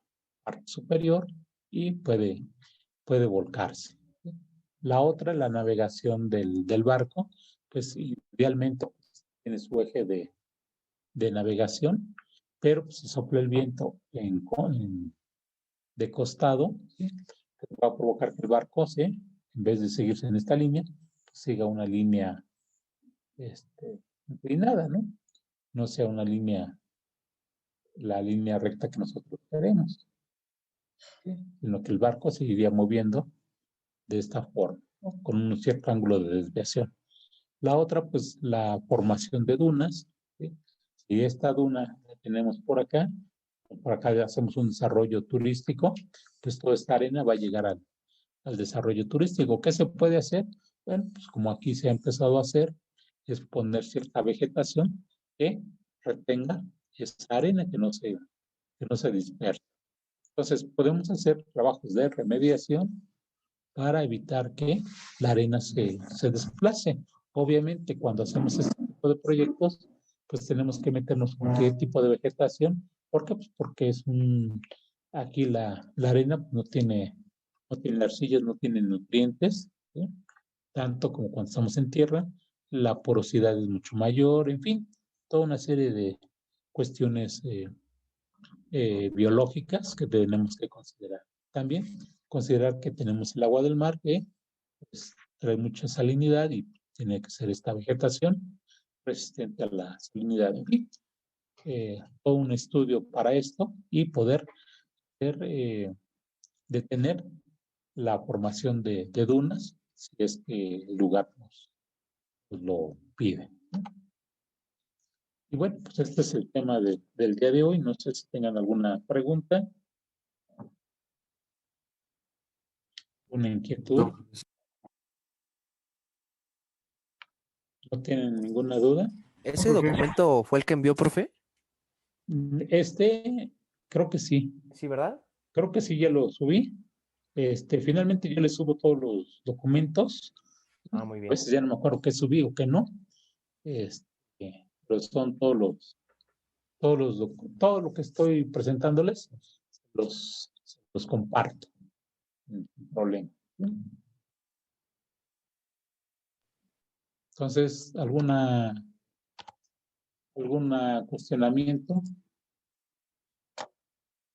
parte superior y puede volcarse. La otra, la navegación del barco, pues idealmente tiene su eje de navegación, pero si sopla el viento de costado, ¿sí? Va a provocar que el barco, ¿sí? En vez de seguirse en esta línea, pues siga una línea inclinada, ¿no? No sea la línea recta que nosotros queremos, ¿sí? Sino que el barco se iría moviendo de esta forma, ¿no? Con un cierto ángulo de desviación. La otra, pues, la formación de dunas, ¿sí? Si esta duna la tenemos por acá ya hacemos un desarrollo turístico, pues toda esta arena va a llegar al desarrollo turístico. ¿Qué se puede hacer? Bueno, pues como aquí se ha empezado a hacer, es poner cierta vegetación que retenga esa arena que no se disperse. Entonces, podemos hacer trabajos de remediación para evitar que la arena se desplace. Obviamente, cuando hacemos este tipo de proyectos, pues tenemos que meternos con qué tipo de vegetación. ¿Por qué? Pues porque aquí la arena no tiene arcillas, no tiene nutrientes, ¿sí? Tanto como cuando estamos en tierra, la porosidad es mucho mayor, en fin, toda una serie de cuestiones biológicas que tenemos que considerar. También considerar que tenemos el agua del mar que pues, trae mucha salinidad y tiene que ser esta vegetación resistente a la salinidad. En fin, todo un estudio para esto y poder detener la formación de dunas si es que el lugar nos lo pide. Y bueno, pues este es el tema del día de hoy. No sé si tengan alguna pregunta, una inquietud. ¿No tienen ninguna duda? ¿Ese documento fue el que envió, profe? Creo que sí. Sí, ¿verdad? Creo que sí, ya lo subí. Finalmente yo le subo todos los documentos. Muy bien. A veces ya no me acuerdo qué subí o qué no. Pero son todo lo que estoy presentándoles, los comparto. Sin problema. Entonces, ¿algún cuestionamiento?